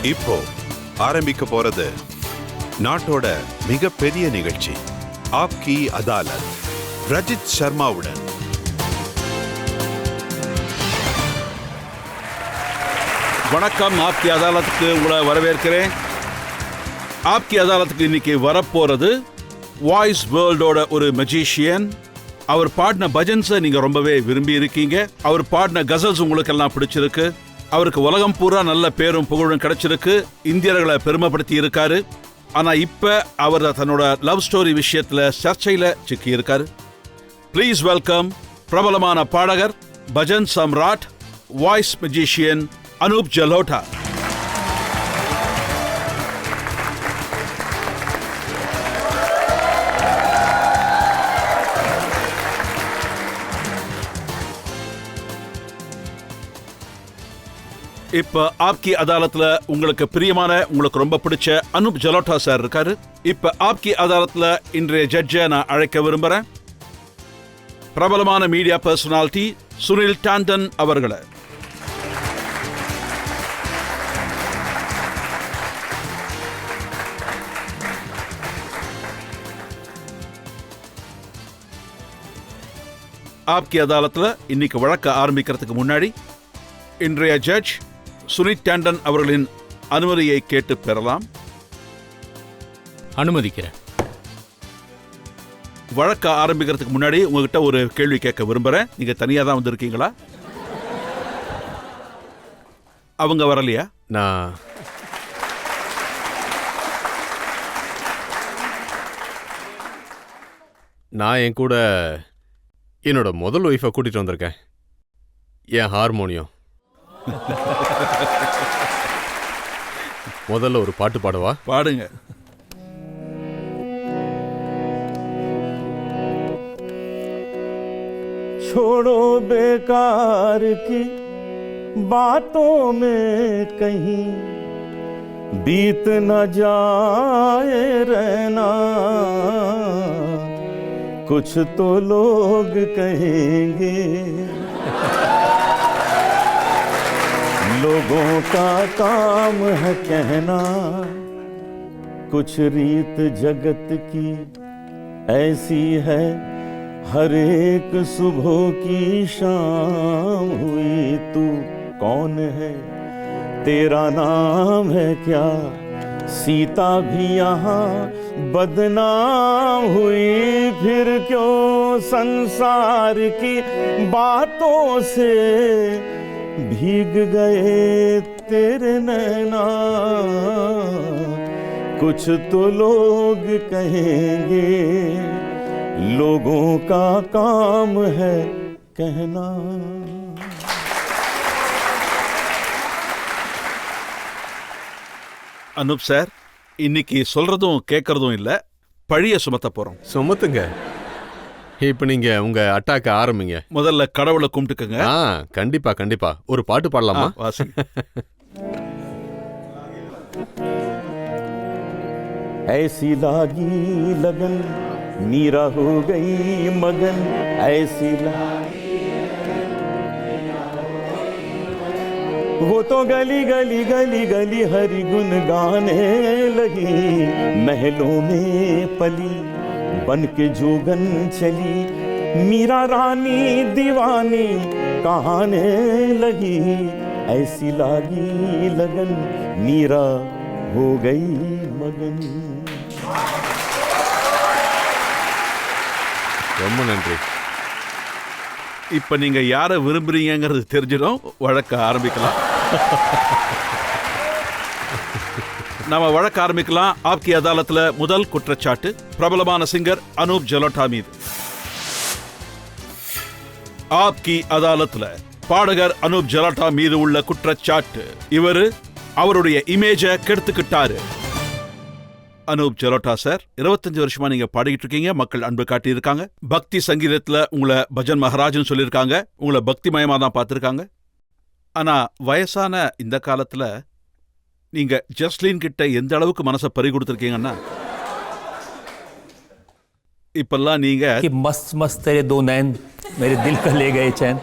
இப்போ ஆரம்பிக்க போறது நாட்டோட மிகப்பெரிய நிகழ்ச்சி, ஆப்கி அதாலத், ரஜித் சர்மாவுடன். வணக்கம். ஆப்கி அதாலத்துக்கு உங்களை வரவேற்கிறேன். ஆப்கி அதாலத்துக்கு இன்னைக்கு வரப்போறது வாய்ஸ் வேர்ல்டோட ஒரு மெஜிஷியன். அவர் பாடின பஜன்ஸை நீங்க ரொம்பவே விரும்பி இருக்கீங்க. அவர் பாடின கசல்ஸ் உங்களுக்கு எல்லாம் பிடிச்சிருக்கு. அவருக்கு உலகம் பூரா நல்ல பேரும் புகழும் கிடைச்சிருக்கு. இந்தியர்களை பெருமைப்படுத்தி இருக்காரு. ஆனா இப்ப அவர் தன்னோட லவ் ஸ்டோரி விஷயத்துல சர்ச்சையில சிக்கி இருக்காரு. ப்ளீஸ் வெல்கம் பிரபலமான பாடகர், பஜன் சம்ராட், வாய்ஸ் மெஜிஷியன் அனூப் ஜலோட்டா. இப்ப ஆப்கி அதாலத்ல உங்களுக்கு பிரியமான, உங்களுக்கு ரொம்ப பிடிச்ச அனூப் ஜலோட்டா சார் இருக்காரு. இப்ப ஆப்கி அதாலத்ல இன்றைய ஜட்ஜை நான் அழைக்க விரும்புறேன். பிரபலமான மீடியா பர்சனாலிட்டி சுனில் டாண்டன் அவர்களை. ஆப்கி அதாலத்ல இன்னைக்கு வழக்க ஆரம்பிக்கிறதுக்கு முன்னாடி இன்றைய ஜட்ஜ் சுனில் டாண்டன் அவர்களின் அனுமதியை கேட்டு பெறலாம். அனுமதிக்கிறேன். வழக்க ஆரம்பிக்கிறதுக்கு முன்னாடி உங்ககிட்ட ஒரு கேள்வி கேட்க விரும்புறேன். நீங்க தனியா தான் வந்திருக்கீங்களா? அவங்க வரலையா? நான் என் கூட என்னோட முதல் ஒய்ஃபை கூட்டிட்டு வந்திருக்கேன். என் ஹார்மோனியம். முதல்ல ஒரு பாட்டு பாடவா? பாடுங்க. छोड़ो बेकार की बातों में कहीं बीत न जाए रहना, कुछ तो लोग कहेंगे, लोगों का काम है कहना, कुछ रीत जगत की ऐसी है, हर एक सुबह की शाम हुई, तू कौन है, तेरा नाम है क्या, सीता भी यहाँ बदनाम हुई, फिर क्यों संसार की बातों से भीग गए तेरे नैना, कुछ तो लोग कहेंगे, लोगों का काम है कहना. அனூப் சார், இன்னைக்கு சொல்றதும் கேட்கறதும் இல்ல, பழிய சுமத்த போறோம். சுமத்துங்க. இப்ப நீங்க உங்க அட்டாக்க ஆரம்பிங்க. முதல்ல கடவுளை கும்பிட்டுக்கங்க. கண்டிப்பா கண்டிப்பா. ஒரு பாட்டு பாடலாமா? வாசிங்க. ऐसी लागी लगन मीरा हो गई मगन, ऐसी वो तो गली गली गली गली हरि गुन गाने लगी, महलों में पली बन के जोगन चली, मीरा रानी दीवानी कहाने लगी, ऐसी लागी लगन मीरा हो गई मगन. ரொம்ப நன்றி. இப்ப நீங்க யாரை விரும்புறீங்கிறது தெரிஞ்சிடும். வழக்க ஆரம்பிக்கலாம். நாம வழக்க ஆரம்பிக்கலாம். ஆப்கி அதாலத்ல முதல் குற்றச்சாட்டு பிரபலமான சிங்கர் அனூப் ஜலோட்டா மீது. ஆப்கி அதாலத்ல பாடகர் அனூப் ஜலோட்டா மீது உள்ள குற்றச்சாட்டு, இவரு அவருடைய இமேஜ கெடுத்துக்கிட்டாரு. அனூப் ஜலோட்டா சார், 25 வருஷமா நீங்க பாடிக்கிட்டு இருக்கீங்க. மக்கள் அன்பு காட்டி இருக்காங்க. பக்தி சங்கீதத்துல உங்களை பஜன் மகாராஜ்னு சொல்லியிருக்காங்க. உங்களை பக்தி மயமா தான் பார்த்திருக்காங்க. ஆனா வயசான இந்த காலத்துல நீங்க ஜஸ்லின் கிட்ட எந்த அளவுக்கு மனசை பறி கொடுத்திருக்கீங்கன்னா, இப்பெல்லாம் நீங்க मस्त मस्त तेरे दो नैन मेरे दिल का ले गए चैन.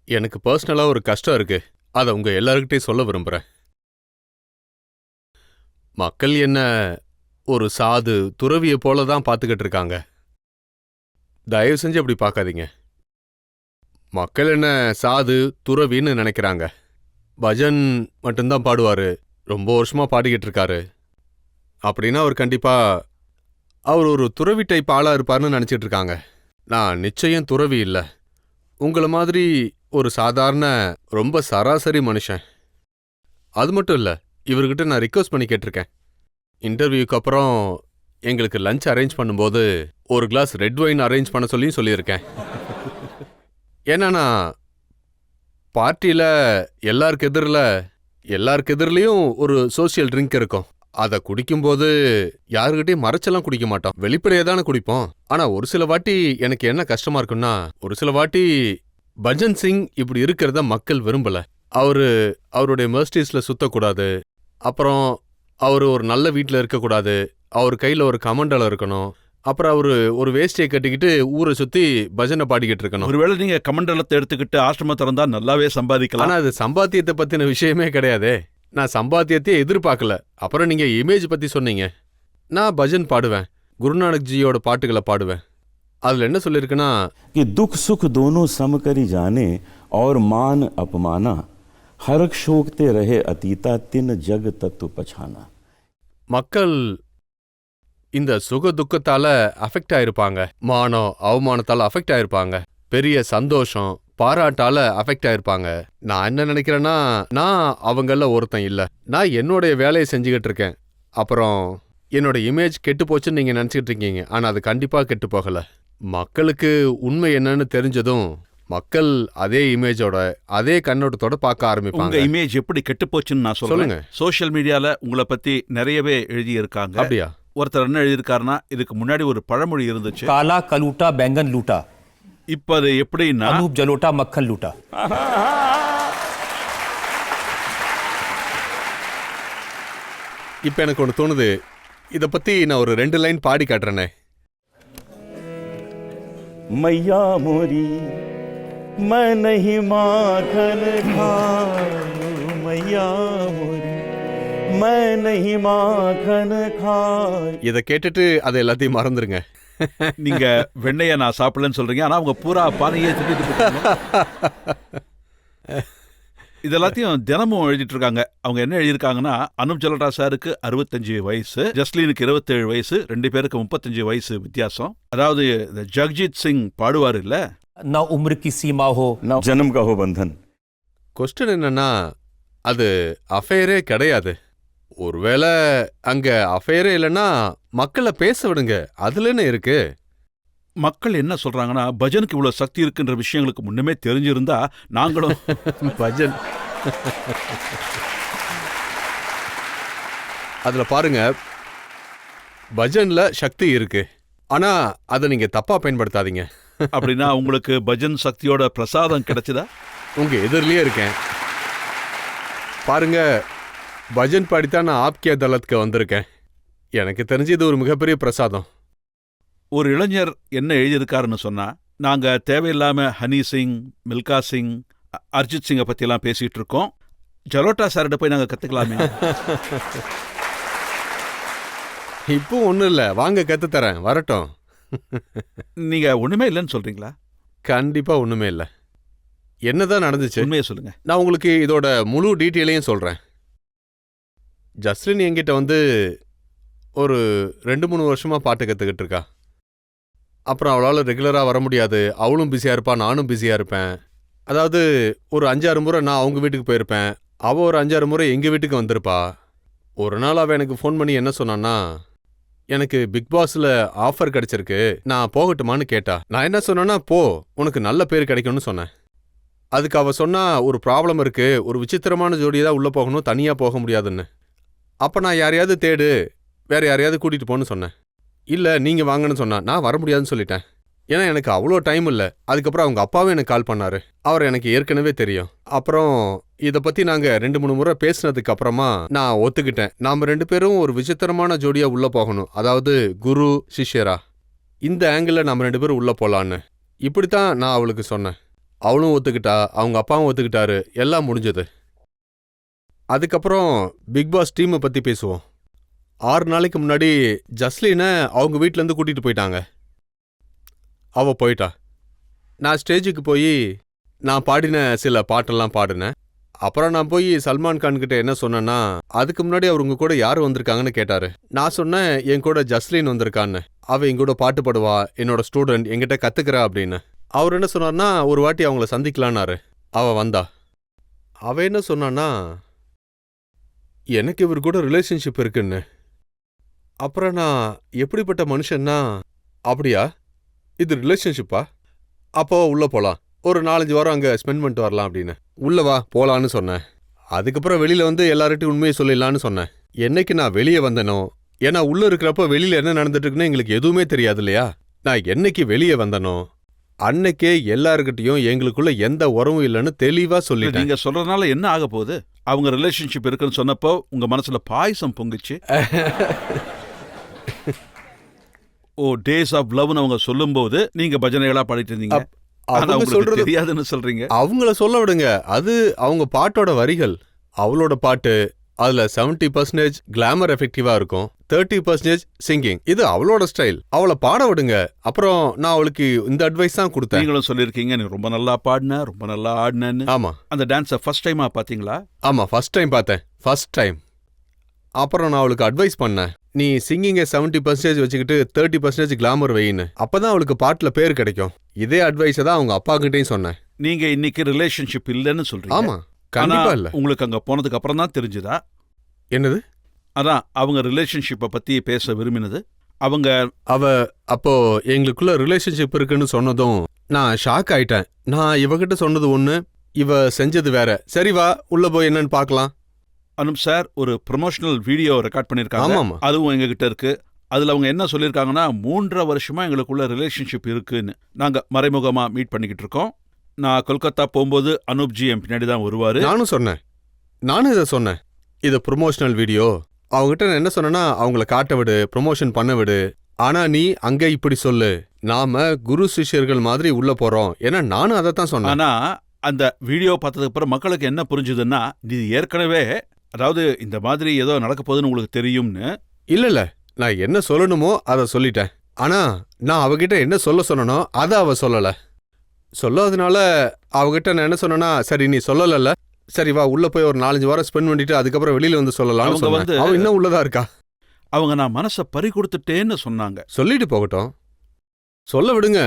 எனக்கு பர்சனலா ஒரு கஷ்டம் இருக்கு. அதை உங்க எல்லார்கிட்டயும் சொல்ல விரும்புறேன். மக்கள் என்ன ஒரு சாது துறவியை போல தான் பார்த்துக்கிட்டு இருக்காங்க. தயவு செஞ்சு அப்படி பார்க்காதீங்க. மக்கள் என்ன சாது துறவின்னு நினைக்கிறாங்க. பஜன் மட்டும்தான் பாடுவாரு, ரொம்ப வருஷமா பாடிக்கிட்டு இருக்காரு அப்படின்னா அவர் கண்டிப்பா அவர் ஒரு துறவி டைப் ஆளா இருப்பார்னு நினைச்சிட்டு இருக்காங்க. நான் நிச்சயம் துறவி இல்லை. உங்களை மாதிரி ஒரு சாதாரண ரொம்ப சராசரி மனுஷன். அது மட்டும் இல்லை, இவர்கிட்ட நான் ரிக்வஸ்ட் பண்ணி கேட்டிருக்கேன். இன்டர்வியூக்கு அப்புறம் எங்களுக்கு லஞ்ச் அரேஞ்ச் பண்ணும்போது ஒரு கிளாஸ் ரெட் வைன் அரேஞ்ச் பண்ண சொல்லியிருக்கேன். ஏன்னா நான் பார்ட்டியில் எல்லாருக்கு எதிரிலையும் ஒரு சோசியல் ட்ரிங்க் இருக்கும். அதை குடிக்கும்போது யாருக்கிட்டையும் மறைச்செல்லாம் குடிக்க மாட்டோம், வெளிப்படையாக தானே குடிப்போம். ஆனால் ஒரு சில வாட்டி எனக்கு என்ன கஷ்டமா இருக்குன்னா, ஒரு சில வாட்டி பஜன் சிங் இப்படி இருக்கிறத மக்கள் விரும்பல. அவருடைய மெர்சிடிஸில் சுத்தக்கூடாது, அப்புறம் அவர் ஒரு நல்ல வீட்டில் இருக்கக்கூடாது, அவர் கையில் ஒரு கமண்டலம் இருக்கணும், அப்புறம் ஒரு வேஷ்டியை கட்டிக்கிட்டு ஊரை சுற்றி பஜனை பாடிக்கிட்டு இருக்கணும். ஒருவேளை நீங்க கமண்டலத்தை எடுத்துக்கிட்டு ஆசிரமம் திறந்தா நல்லாவே சம்பாதிக்கலாம். ஆனால் அது சம்பாத்தியத்தை பற்றின விஷயமே கிடையாதே. நான் சம்பாத்தியத்தையே எதிர்பார்க்கல. அப்புறம் நீங்க இமேஜ் பத்தி சொன்னீங்க. நான் பஜன் பாடுவேன், குருநானக் ஜியோட பாட்டுகளை பாடுவேன். அதுல என்ன சொல்லியிருக்குன்னா, कि दुख सुख दोनों सम करी जाने और मान अपमाना हरक शोकते रहे अतीता तिन जग तत्व पछाना. மக்கள் இந்த சுக துக்கத்தால அஃபெக்ட் ஆயிருப்பாங்க, மானம் அவமானத்தால அஃபெக்ட் ஆயிருப்பாங்க, பெரிய சந்தோஷம் பாராட்டால அஃபெக்ட் ஆயிருப்பாங்க. நான் என்ன நினைக்கிறேன்னா, நான் அவங்கள ஒருத்தன் இல்ல. நான் என்னுடைய வேலையை செஞ்சுக்கிட்டு இருக்கேன். அப்புறம் என்னோட இமேஜ் கெட்டு போச்சுன்னு நீங்க நினைச்சிட்டு இருக்கீங்க. ஆனா அது கண்டிப்பா கெட்டு போகல. மக்களுக்கு உண்மை என்னன்னு தெரிஞ்சதும் மக்கள் அதே இமேஜோட அதே கண்ணோட்டத்தோட பார்க்க ஆரம்பிப்பாங்க. உங்க இமேஜ் எப்படி கெட்டு போச்சுன்னு நான் சொல்லுங்க. சோஷியல் மீடியால உங்களை பத்தி நிறையவே எழுதி இருக்காங்க. அப்படியா? ஒருத்தர் என்ன எழுதியிருக்காருன்னா, இதுக்கு முன்னாடி ஒரு பழமொழி இருந்துச்சு, काला कलूटा बैंगन लूटा, இப்ப அது எப்படின்னா अनूप जलोटा मक्खन लूटा. இப்ப எனக்கு ஒன்று தோணுது, இதை பத்தி நான் ஒரு 2 லைன் பாடி காட்டுறேனே. मैया मोरी मैं नहीं माखन खाऊं, मैया मोरी मैं नहीं माखन खाऊं. இதை கேட்டுட்டு அதை எல்லாத்தையும் மறந்துருங்க. நீங்க வெண்ணைய நான் சாப்பிடலன்னு சொல்றீங்க, ஆனா அவங்க பூரா பானையே திட்டு. இதெல்லாத்தையும் தினமும் எழுதிட்டு இருக்காங்க. அவங்க என்ன எழுதியிருக்காங்கன்னா, அனுப் ஜலோட்டா சாருக்கு 65 வயசு, ஜஸ்லீனுக்கு 27 வயசு, 2 பேருக்கு 35 வயசு வித்தியாசம். அதாவது ஜக்ஜித் சிங் பாடுவார் இல்ல, ना उम्र की सीमा हो, ना जन्म का हो बंधन. கொஸ்டின் என்னன்னா, அது அஃபேரே கிடையாது. ஒருவேளை அங்க அஃபேரே இல்லைன்னா மக்களை பேச விடுங்க, அதுல என்ன இருக்கு? மக்கள் என்ன சொல்றாங்கன்னா, பஜனுக்கு இவ்வளவு சக்தி இருக்குன்ற விஷயங்களுக்கு முன்னமே தெரிஞ்சிருந்தா நாங்களும் பஜன் அதுல பாருங்க, பஜன்ல சக்தி இருக்கு, ஆனா அதை நீங்க தப்பா பயன்படுத்தாதீங்க. அப்படின்னா உங்களுக்கு பஜன் சக்தியோட பிரசாதம் கிடைச்சதா? உங்க எதிரிலேயே இருக்கேன் பாருங்க. பஜன் பாடித்தான் நான் ஆப்கே அதாலத்துக்கு வந்திருக்கேன். எனக்கு தெரிஞ்சு இது ஒரு மிகப்பெரிய பிரசாதம். ஒரு இளைஞர் என்ன எழுதியிருக்காருன்னு சொன்னா, நாங்க தேவையில்லாம ஹனி சிங், மில்கா சிங், அர்ஜித் சிங்கை பத்தி எல்லாம் பேசிட்டு இருக்கோம், ஜலோட்டா சார்கிட்ட போய் நாங்க கத்துக்கலாமே. இப்போ ஒன்றும் இல்லை, வாங்க கத்து தரேன், வரட்டும். நீங்க ஒண்ணுமே இல்லைன்னு சொல்றீங்களா? கண்டிப்பா ஒண்ணுமே இல்லை. என்னதான் நடந்துச்சு உண்மையை சொல்லுங்க. நான் உங்களுக்கு இதோட முழு டீட்டெயிலையும் சொல்றேன். ஜஸ்லின் என்கிட்ட வந்து ஒரு 2-3 வருஷமா பாட்டு கற்றுக்கிட்டு இருக்கா. அப்புறம் அவளால் ரெகுலராக வர முடியாது, அவளும் பிஸியாக இருப்பா, நானும் பிஸியாக இருப்பேன். அதாவது ஒரு 5-6 முறை நான் அவங்க வீட்டுக்கு போயிருப்பேன், அவள் ஒரு 5-6 முறை எங்கள் வீட்டுக்கு வந்திருப்பா. ஒரு நாள் அவள் எனக்கு ஃபோன் பண்ணி என்ன சொன்னான்னா, எனக்கு பிக் பாஸில் ஆஃபர் கிடைச்சிருக்கு, நான் போகட்டுமான்னு கேட்டா. நான் என்ன சொன்னேன்னா, போ, உனக்கு நல்ல பேர் கிடைக்கும்னு சொன்னேன். அதுக்கு அவள் சொன்னா, ஒரு ப்ராப்ளம் இருக்கு, ஒரு விசித்திரமான ஜோடியை தான் உள்ளே போகணும், தனியாக போக முடியாதுன்னு. அப்போ நான் யாரையாவது தேடு, வேற யாரையாவது கூட்டிகிட்டு போன்னு சொன்னேன். இல்லை நீங்கள் வாங்கன்னு சொன்னா. நான் வர முடியாதுன்னு சொல்லிட்டேன், ஏன்னா எனக்கு அவ்வளோ டைம் இல்லை. அதுக்கப்புறம் அவங்க அப்பாவும் எனக்கு கால் பண்ணாரு, அவர் எனக்கு ஏற்கனவே தெரியும். அப்புறம் இதை பற்றி நாங்கள் 2-3 முறை பேசினதுக்கு அப்புறமா நான் ஒத்துக்கிட்டேன், நாம் 2 பேரும் ஒரு விசித்திரமான ஜோடியாக உள்ளே போகணும், அதாவது குரு சிஷ்யரா. இந்த ஆங்கிளில் நம்ம 2 பேரும் உள்ளே போகலான்னு இப்படித்தான் நான் அவளுக்கு சொன்னேன். அவளும் ஒத்துக்கிட்டா, அவங்க அப்பாவும் ஒத்துக்கிட்டாரு, எல்லாம் முடிஞ்சது. அதுக்கப்புறம் பிக் பாஸ் டீமை பற்றி பேசுவோம். 6 நாளைக்கு முன்னாடி ஜஸ்லினை அவங்க வீட்டிலேருந்து கூட்டிகிட்டு போயிட்டாங்க. அவ போயிட்டா. நான் ஸ்டேஜுக்கு போய் நான் பாடின சில பாட்டெல்லாம் பாடினேன். அப்புறம் நான் போய் சல்மான் கான் கிட்ட என்ன சொன்னேன்னா, அதுக்கு முன்னாடி அவர் உங்க கூட யார் வந்திருக்காங்கன்னு கேட்டாரு. நான் சொன்னேன் என் கூட ஜஸ்லின் வந்திருக்கான்னு. அவ எங்கூட பாட்டு பாடுவா, என்னோட ஸ்டூடெண்ட், என்கிட்ட கத்துக்கிறா அப்படின்னு. அவர் என்ன சொன்னார்னா, ஒரு வாட்டி அவங்கள சந்திக்கலான்னாரு. அவ வந்தா. அவ என்ன சொன்னான்னா, எனக்கு இவர் கூட ரிலேஷன்ஷிப் இருக்குன்னு. அப்புறம் நான் எப்படிப்பட்ட மனுஷன்னா, அப்படியா, இது ரிலேஷன்ஷிப்பா, அப்போ உள்ள போலாம், ஒரு 4-5 வாரம் அங்கே ஸ்பெண்ட் பண்ணிட்டு வரலாம் அப்படின்னு. உள்ள வா போலான்னு சொன்னேன். அதுக்கப்புறம் வெளியில வந்து எல்லார்ட்டையும் உண்மையை சொல்லிடலான்னு சொன்னேன். என்னைக்கு நான் வெளியே வந்தனோ, ஏன்னா உள்ள இருக்கிறப்ப வெளியில என்ன நடந்துட்டு இருக்குன்னு எங்களுக்கு எதுவுமே தெரியாது இல்லையா. நான் என்னைக்கு வெளியே வந்தனோ அன்னைக்கே எல்லாருக்கிட்டையும் எங்களுக்குள்ள எந்த உறவும் இல்லைன்னு தெளிவா சொல்லிட்டேன். நீங்க சொல்றதுனால என்ன ஆக போகுது? அவங்க ரிலேஷன்ஷிப் இருக்குன்னு சொன்னப்போ உங்க மனசுல பாயசம் பொங்குச்சு. ஓ, டேஸ் ஆஃப் லவ்னு அவங்க சொல்லும்போது நீங்க பஜனைகளா பாடிட்டு இருந்தீங்க. அவங்க சொல்றது தெரியாதுன்னு சொல்றீங்க. அவங்கள சொல்ல விடுங்க, அது அவங்க பாட்டோட வரிகள். அவளோட பாட்டு அதுல 70% கிளாமர் எஃபெக்டிவா இருக்கும், 30% சிங்கிங். இது அவளோட ஸ்டைல். அவளை பாட விடுங்க. அப்புறம் நான் அவளுக்கு இந்த அட்வைஸ் தான் கொடுத்தேன். நீங்களும் சொல்லியிருக்கீங்க, நீ ரொம்ப நல்லா பாடின, ரொம்ப நல்லா ஆடினேன்னு. ஆமா. அந்த டான்ஸை ஃபர்ஸ்ட் டைமா பாத்தீங்களா? ஆமா, ஃபர்ஸ்ட் டைம் பார்த்தேன், ஃபர்ஸ்ட் டைம். அப்புறம் நான் அவளுக்கு அட்வைஸ் பண்ணேன், நீ சிங்கிங்கை 70% வச்சுக்கிட்டு 30% கிளாமர் வையின்னு. அப்பதான் அவளுக்கு பாட்டுல பேர் கிடைக்கும். இதே அட்வைஸை தான் அவங்க அப்பா கிட்டையும் சொன்னேன். நீங்க இன்னைக்கு ரிலேஷன்ஷிப் இல்லைன்னு சொல்றீங்க. ஆமா, கண்டிப்பா இல்ல. உங்களுக்கு அங்க போனதுக்கு அப்புறம் தான் தெரிஞ்சுதா? என்னது? அதான் அவங்க ரிலேஷன்ஷிப்பை பத்தி பேச விரும்பினது. அவ அப்போ எங்களுக்குள்ள ரிலேஷன்ஷிப் இருக்குன்னு சொன்னதும் நான் ஷாக் ஆயிட்டேன். நான் இவகிட்ட சொன்னது ஒண்ணு, இவ செஞ்சது வேற. சரி வா உள்ள போய் என்னன்னு பார்க்கலாம். அனுப் சார் ஒரு ப்ரொமோஷனல் வீடியோ ரெக்கார்ட் பண்ணியிருக்காங்க. ஆமாமா, அதுவும் எங்ககிட்ட இருக்கு. அதுல அவங்க என்ன சொல்லியிருக்காங்கன்னா, 3.5 வருஷமா எங்களுக்குள்ள ரிலேஷன்ஷிப் இருக்குன்னு. நாங்க மறைமுகமா மீட் பண்ணிக்கிட்டு இருக்கோம். நான் கொல்கத்தா போகும்போது அனூப்ஜி என் பின்னாடி தான் வருவாரு. நானும் இதை சொன்னேன். இது ப்ரொமோஷனல் வீடியோ. அவங்ககிட்ட நான் என்ன சொன்னேன்னா, அவங்கள காட்ட விடு, ப்ரொமோஷன் பண்ண விடு. ஆனா நீ அங்க இப்படி சொல்லு, நாம குரு சிஷ்யர்கள் மாதிரி உள்ள போறோம். ஏன்னா நானும் அதை தான் சொன்னேன். ஆனா அந்த வீடியோ பார்த்ததுக்கு அப்புறம் மக்களுக்கு என்ன புரிஞ்சுதுன்னா, இது ஏற்கனவே, அதாவது இந்த மாதிரி ஏதோ நடக்க போகுதுன்னு உங்களுக்கு தெரியும்னு. இல்ல, நான் என்ன சொல்லணுமோ அதை சொல்லிட்டேன். ஆனா நான் அவகிட்ட என்ன சொல்ல சொன்னனோ அதை அவ சொல்லல. சொல்லாதனால அவகிட்ட நான் என்ன சொன்னேன்னா, சரி நீ சொல்லல, சரி வா உள்ள போய் ஒரு 4-5 வாரம் ஸ்பெண்ட் பண்ணிட்டு அதுக்கப்புறம் வெளியில வந்து சொல்லலாம்னு சொன்னேன். அவ இன்னும் உள்ளதா இருக்கா. அவங்க நான் மனசை பறி கொடுத்துட்டேன்னு சொன்னாங்க. சொல்லிட்டு போகட்டும், சொல்ல விடுங்க.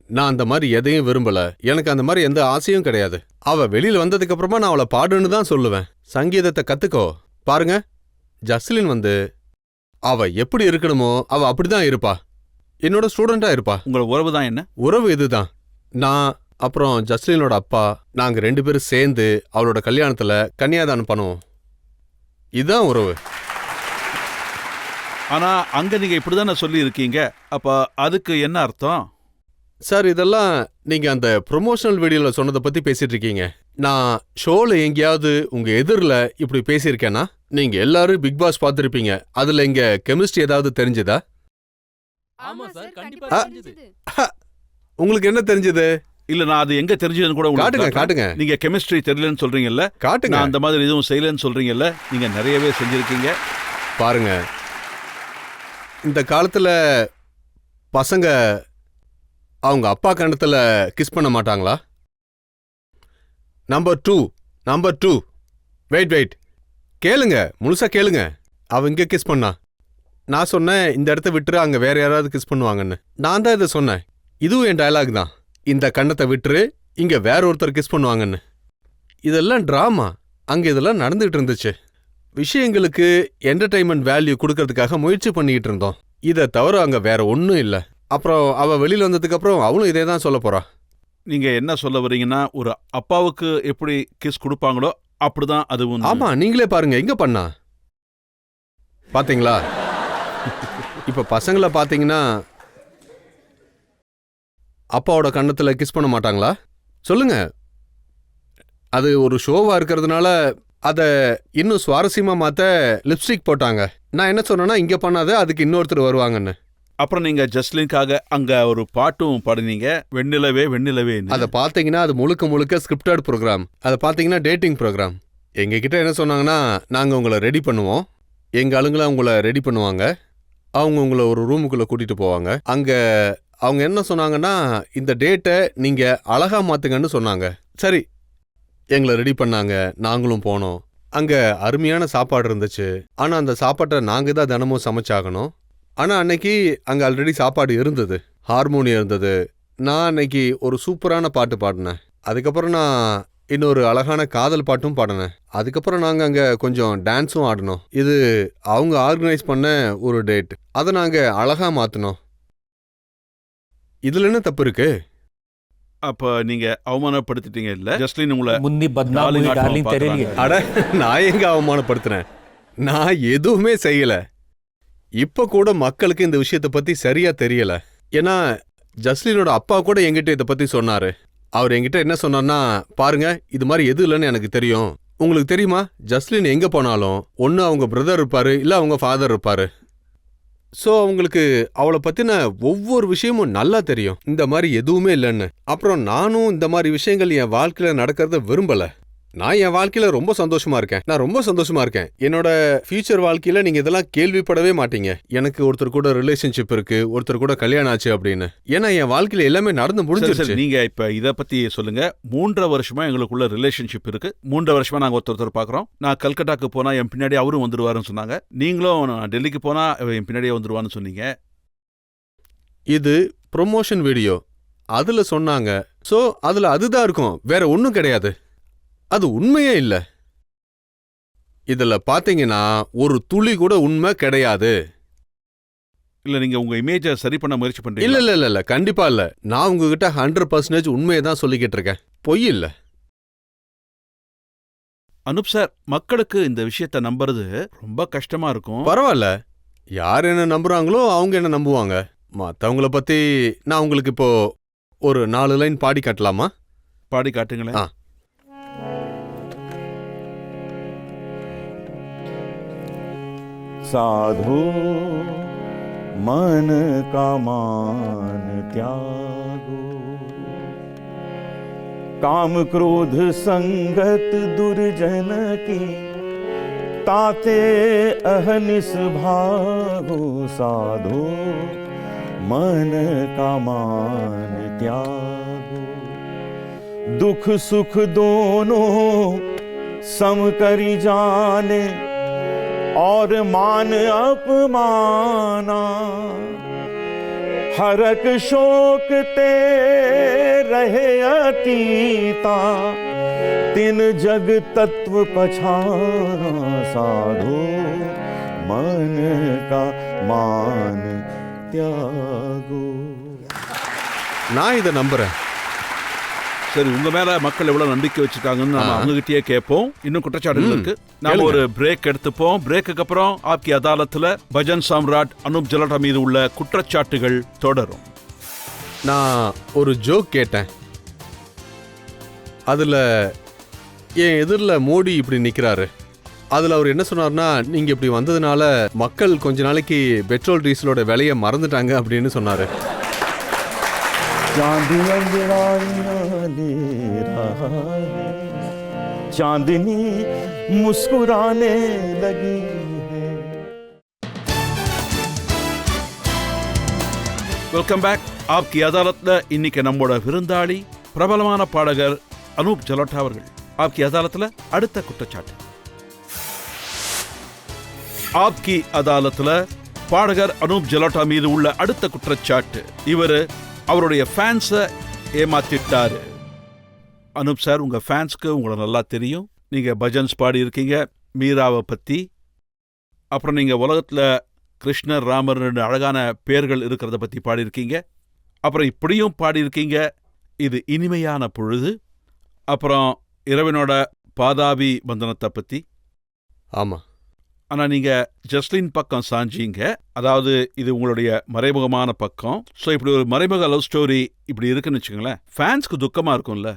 நான் அந்த மாதிரி எதையும் விரும்பல, எனக்கு அந்த மாதிரி எந்த ஆசையும் கிடையாது. அவ வெளியில வந்ததுக்கு அப்புறமா நான் அவளை பாடுன்னு தான் சொல்லுவேன். சங்கீதத்தை கத்துக்கோ. பாருங்க, ஜஸ்லின் வந்து அவ எப்படி இருக்கணுமோ அவ அப்படிதான் இருப்பா. என்னோட ஸ்டூடெண்டா இருப்பா. உங்களோட உறவு தான் என்ன? உறவு இதுதான். நான் அப்புறம் ஜஸ்லினோட அப்பா, நாங்க 2 பேரும் சேர்ந்து அவளோட கல்யாணத்துல கன்னியாதானம் பண்ணுவோம். இதுதான் உறவு. ஆனா அங்க நீங்க இப்படிதானே சொல்லி இருக்கீங்க. அப்ப அதுக்கு என்ன அர்த்தம்? சார், இதெல்லாம் நீங்க அந்த ப்ரொமோஷனல் வீடியோல சொன்னதை பத்தி பேசிட்டு இருக்கீங்க. நான் ஷோல எங்கேயாவது உங்க எதிரில் இப்படி பேசியிருக்கேன்னா, நீங்க எல்லாரும் பிக் பாஸ் பார்த்திருப்பீங்க. அதுல இங்க கெமிஸ்ட்ரி ஏதாவது தெரிஞ்சதா? உங்களுக்கு என்ன தெரிஞ்சது? இல்ல, நான் அது எங்க தெரிஞ்சதுன்னு கூட உங்களுக்கு காட்டுங்க. நீங்க கெமிஸ்ட்ரி தெரியலன்னு சொல்றீங்கல்ல, காட்டுங்க. நான் அந்த மாதிரி எதுவும் செய்யலன்னு சொல்றீங்கல்ல, நீங்க நிறையவே செஞ்சிருக்கீங்க. பாருங்க, இந்த காலத்துல பசங்க அவங்க அப்பா கண்ணத்துல கிஸ் பண்ண மாட்டாங்களா? நம்பர் டூ வெயிட் கேளுங்க, முழுசா கேளுங்க. அவ இங்க கிஸ் பண்ணா. நான் சொன்னேன் இந்த இடத்த விட்டுரு, அங்க வேற யாராவது கிஸ் பண்ணுவாங்கன்னு. நான் தான் இதை சொன்னேன். இதுவும் என் டயலாக் தான். இந்த கண்ணத்தை விட்டுரு, இங்க வேற ஒருத்தர் கிஸ் பண்ணுவாங்கன்னு. இதெல்லாம் டிராமா. அங்க இதெல்லாம் நடந்துகிட்டு இருந்துச்சு. விஷயங்களுக்கு என்டர்டைன்மெண்ட் வேல்யூ கொடுக்கறதுக்காக முயற்சி பண்ணிக்கிட்டு இருந்தோம். இதை தவிர அங்க வேற ஒன்றும் இல்லை. அப்புறம் அவ வெளியில வந்ததுக்கு அப்புறம் அவளும் இதே தான் சொல்ல போறா. நீங்க என்ன சொல்ல வரீங்கன்னா, ஒரு அப்பாவுக்கு எப்படி கிஸ் கொடுப்பாங்களோ அப்படிதான் அதுவும். ஆமா, நீங்களே பாருங்க, எங்க பண்ணா பாத்தீங்களா? இப்ப பசங்களை பாத்தீங்கன்னா அப்பாவோட கண்ணத்துல கிஸ் பண்ண மாட்டாங்களா? சொல்லுங்க. அது ஒரு ஷோவா இருக்கிறதுனால அதை இன்னும் சுவாரஸ்யமா மாத்த லிப்ஸ்டிக் போட்டாங்க. நான் என்ன சொன்னேன்னா, இங்க பண்ணாத, அதுக்கு இன்னொருத்தர் வருவாங்கன்னு. அப்புறம் நீங்க ஜஸ்லின்காக அங்க ஒரு பாட்டும் பாடுனீங்க, வெண்ணிலவே வெண்ணிலவே. அதை பாத்தீங்கன்னா அது முழுக்க ஸ்கிரிப்டட் ப்ரோக்ராம். அதை பாத்தீங்கன்னா டேட்டிங் ப்ரோக்ராம். எங்ககிட்ட என்ன சொன்னாங்கன்னா, நாங்க உங்களை ரெடி பண்ணுவோம், எங்க ஆளுங்களை உங்களை ரெடி பண்ணுவாங்க. அவங்க உங்களை ஒரு ரூமுக்குள்ள கூட்டிட்டு போவாங்க. அங்க அவங்க என்ன சொன்னாங்கன்னா, இந்த டேட்டை நீங்க அழகா மாத்துங்கன்னு சொன்னாங்க. சரி, எங்களை ரெடி பண்ணாங்க. நாங்களும் போனோம். அங்க அருமையான சாப்பாடு இருந்துச்சு. ஆனா அந்த சாப்பாட்டை நாங்க தான் தினமும் சமைச்சாகணும். ஆனா அன்னைக்கு அங்க ஆல்ரெடி சாப்பாடு இருந்தது, ஹார்மோனியம் இருந்தது. நான் அன்னைக்கு ஒரு சூப்பரான பாட்டு பாடினேன். அதுக்கப்புறம் நான் இன்னொரு அழகான காதல் பாட்டும் பாடினேன். அதுக்கப்புறம் நாங்கள் அங்கே கொஞ்சம் டான்ஸும் ஆடினோம். இது அவங்க ஆர்கனைஸ் பண்ண ஒரு டேட். அதை நாங்கள் அழகாக மாற்றினோம். இதில் என்ன தப்பு இருக்கு? அப்ப நீங்க அவமானப்படுத்திட்டீங்க இல்ல? ஜஸ்லின் உங்களை मुन्नी बदनाम हुई डार्लिंग तेरे लिए। அட, நான் எங்க அவமானப்படுத்துறேன்? நான் எதுவுமே செய்யல. இப்ப கூட மக்களுக்கு இந்த விஷயத்தை பத்தி சரியா தெரியல. ஏன்னா ஜஸ்லினோட அப்பா கூட என்கிட்ட இதை பத்தி சொன்னாரு. அவர் என்கிட்ட என்ன சொன்னார்னா, பாருங்க, இது மாதிரி எது இல்லைன்னு எனக்கு தெரியும். உங்களுக்கு தெரியுமா, ஜஸ்லின் எங்க போனாலும் ஒன்னு அவங்க பிரதர் இருப்பாரு, இல்ல அவங்க ஃபாதர் இருப்பாரு. ஸோ அவங்களுக்கு அவளை பத்தின ஒவ்வொரு விஷயமும் நல்லா தெரியும். இந்த மாதிரி எதுவுமே இல்லைன்னு. அப்புறம் நானும் இந்த மாதிரி விஷயங்கள் என் வாழ்க்கையில நடக்கிறத விரும்பல. நான் என் வாழ்க்கையில ரொம்ப சந்தோஷமா இருக்கேன். நான் ரொம்ப சந்தோஷமா இருக்கேன். என்னோட ஃபியூச்சர் வாழ்க்கையில நீங்க இதெல்லாம் கேள்விப்படவே மாட்டீங்க. எனக்கு ஒருத்தர் கூட ரிலேஷன்ஷிப் இருக்கு, ஒருத்தர் கூட கல்யாணம் ஆச்சு அப்படின்னு. ஏன்னா என் வாழ்க்கையில எல்லாமே நடந்து முடிஞ்சிருச்சு. நீங்க இப்ப இத பத்தி சொல்லுங்க. 3 வருஷமா எங்களுக்குள்ள ரிலேஷன்ஷிப் இருக்கு. 3 வருஷமா நாங்க ஒருத்தர் பாக்குறோம். நான் கல்கட்டாக்கு போனா என் பின்னாடி அவரும் வந்துருவாருன்னு சொன்னாங்க. நீங்களும் நான் டெல்லிக்கு போனா என் பின்னாடியே வந்துருவான்னு சொன்னீங்க. இது ப்ரொமோஷன் வீடியோ, அதுல சொன்னாங்க. சோ அதுல அதுதான் இருக்கும், வேற ஒன்னும் கிடையாது. அது உண்மையே இல்ல. இதுல பாத்தீங்கன்னா ஒரு துளி கூட உண்மை கிடையாது. இல்ல நீங்க உங்க இமேஜை சரி பண்ண முயற்சி பண்றீங்க? இல்ல இல்ல இல்ல, கண்டிப்பா இல்ல. நான் உங்ககிட்ட 100% உண்மையை தான் சொல்லிக்கிட்டு இருக்கேன், பொய் இல்ல. அனுப் சார், மக்களுக்கு இந்த விஷயத்தை நம்புறது ரொம்ப கஷ்டமா இருக்கும். பரவாயில்ல, யார் என்ன நம்புறாங்களோ அவங்க என்ன நம்புவாங்க. மத்தவங்கள பத்தி நான் உங்களுக்கு இப்போ ஒரு 4 லைன் பாடி காட்டலாமா? பாடி காட்டுங்களேன். साधो मन का मान त्यागो, काम क्रोध संगत दुर्जन की, ताते अहनिस भागो। साधो मन का मान त्यागो, दुख सुख दोनों सम करी जाने, और मान अपमाना। हरक शोक ते रहे अतीता, तिन जग तत्व पछाना। साधो मन का मान त्यागो। நான் இதை நம்புறேன். சரி, உங்க மேல மக்கள் எவ்வளவு நம்பிக்கை வச்சிருக்காங்கன்னு நாம அவங்க கிட்டயே கேட்போம். இன்னும் குற்றச்சாட்டுகள் இருக்கு. நாம ஒரு பிரேக் எடுத்துப்போம். பிரேக்குக்கு அப்புறம் ஆப்கி அதாலத்துல பஜன் சாம்ராட் அனுப் ஜலோட்டா மீது உள்ள குற்றச்சாட்டுகள் தொடரும். நான் ஒரு ஜோக் கேட்டேன். அதுல என் எதிரில் மோடி இப்படி நிக்கிறாரு. அதுல அவர் என்ன சொன்னார்னா, நீங்க இப்படி வந்ததுனால மக்கள் கொஞ்ச நாளைக்கு பெட்ரோல் டீசலோட விலையை மறந்துட்டாங்க அப்படின்னு சொன்னாரு. चांद अंजराइयां ले रहा है, चांदनी मुस्कुराने लगी है. Welcome back. ஆப்கி அதாலத்ல இன்னைக்கு நம்மோட விருந்தாளி பிரபலமான பாடகர் அனுப் ஜலோட்டா அவர்கள். ஆப்கி அதாலத்ல அடுத்த குற்றச்சாட்டு. ஆப்கி அதாலத்ல பாடகர் அனுப் ஜலோட்டா மீது உள்ள அடுத்த குற்றச்சாட்டு, இவரு அவருடைய ஃபேன்ஸை ஏமாத்திட்டாரு. அனுப் சார், உங்க ஃபேன்ஸ்க்கு உங்களை நல்லா தெரியும். நீங்க பஜன்ஸ் பாடி இருக்கீங்க, மீராவை பத்தி. அப்புறம் நீங்க உலகத்துல கிருஷ்ணர், ராமர் அழகான பேர்கள் இருக்கிறத பத்தி பாடியிருக்கீங்க. அப்புறம் இப்படியும் பாடியிருக்கீங்க, இது இனிமையான பொழுது. அப்புறம் இரவினோட பாதாபி பந்தனத்தை பத்தி. ஆமா, ஆனா நீங்க ஜஸ்லின் பக்கம் சாஞ்சிங்க. அதாவது இது உங்களுடைய மறைமுகமான பக்கம். ஸோ இப்படி ஒரு மறைமுக லவ் ஸ்டோரி இப்படி இருக்குன்னு வச்சுக்கோங்களேன், ஃபேன்ஸ்க்கு துக்கமா இருக்கும்ல.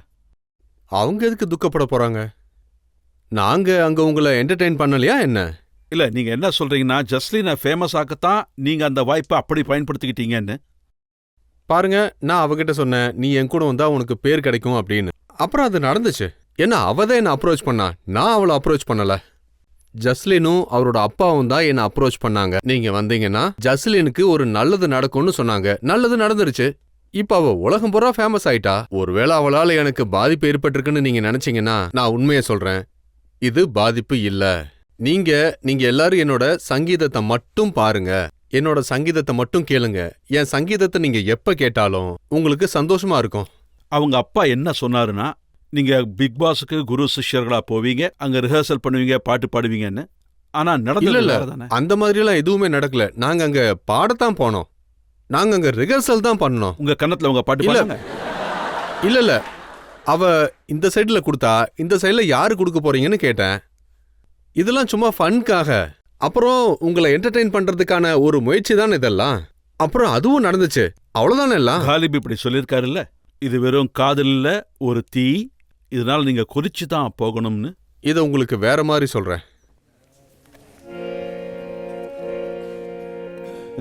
அவங்க எதுக்கு துக்கப்பட போறாங்க? நாங்க அங்க உங்களை என்டர்டெயின் பண்ணலையா என்ன? இல்ல, நீங்க என்ன சொல்றீங்கன்னா, ஜஸ்லினை ஃபேமஸ் ஆக்கத்தான் நீங்க அந்த வாய்ப்பை அப்படி பயன்படுத்திக்கிட்டீங்கன்னு. பாருங்க, நான் அவகிட்ட சொன்னேன், நீ என் கூட வந்தா உனக்கு பேர் கிடைக்கும் அப்படின்னு. அப்புறம் அது நடந்துச்சு. ஏன்னா அவதான் என்ன அப்ரோச் பண்ணா, நான் அவளை அப்ரோச் பண்ணல. ஜஸ்லினும் அவரோட அப்பாவும் தான் என்ன அப்ரோச் பண்ணாங்க. நீங்க வந்தீங்கன்னா ஜஸ்லினுக்கு ஒரு நல்லது நடக்கும்னு சொன்னாங்க. நல்லது நடந்துருச்சு. இப்ப அவ உலகம் பூரா ஃபேமஸ் ஆயிட்டா. ஒருவேளை அவளால எனக்கு பாதிப்பு ஏற்பட்டிருக்குன்னு நீங்க நினைச்சீங்கன்னா நான் உண்மையை சொல்றேன், இது பாதிப்பு இல்ல. நீங்க எல்லாரும் என்னோட சங்கீதத்தை மட்டும் பாருங்க, என்னோட சங்கீதத்தை மட்டும் கேளுங்க. என் சங்கீதத்தை நீங்க எப்ப கேட்டாலும் உங்களுக்கு சந்தோஷமா இருக்கும். அவங்க அப்பா என்ன சொன்னாருன்னா, நீங்க பிக் பாஸுக்கு குரு சிஷ்யர்களா போவீங்க, அங்க ரிஹர்சல் பண்ணுவீங்க, பாட்டு பாடுவீங்கன்னு. ஆனா நடந்தது இல்ல தானே? அந்த மாதிரிலாம் எதுவுமே நடக்கல. நாங்க அங்க பாடத்தான் போனோம். நாங்க அங்க ரிஹர்சல் தான் பண்ணோம். உங்க கன்னத்துல உங்க பாட்டு இல்ல. பாடுங்க. இல்ல அவ இந்த சைடுல கொடுத்தா, இந்த சைடுல யாரு கொடுக்க போறீங்கன்னு கேட்டேன். இதெல்லாம் சும்மா ஃபன்காக, அப்புறம் உங்களை என்டர்டெயின் பண்றதுக்கான ஒரு முயற்சி தான் இதெல்லாம். அப்புறம் அதுவும் நடந்துச்சு. அவ்வளவுதானே எல்லாம். காலிப் இப்படி சொல்லியிருக்காருல்ல, இது வெறும் காதல் இல்ல, ஒரு தீ, இதனால நீங்க கொதிச்சு தான் போகணும்னு. இதை உங்களுக்கு வேற மாதிரி சொல்றேன்.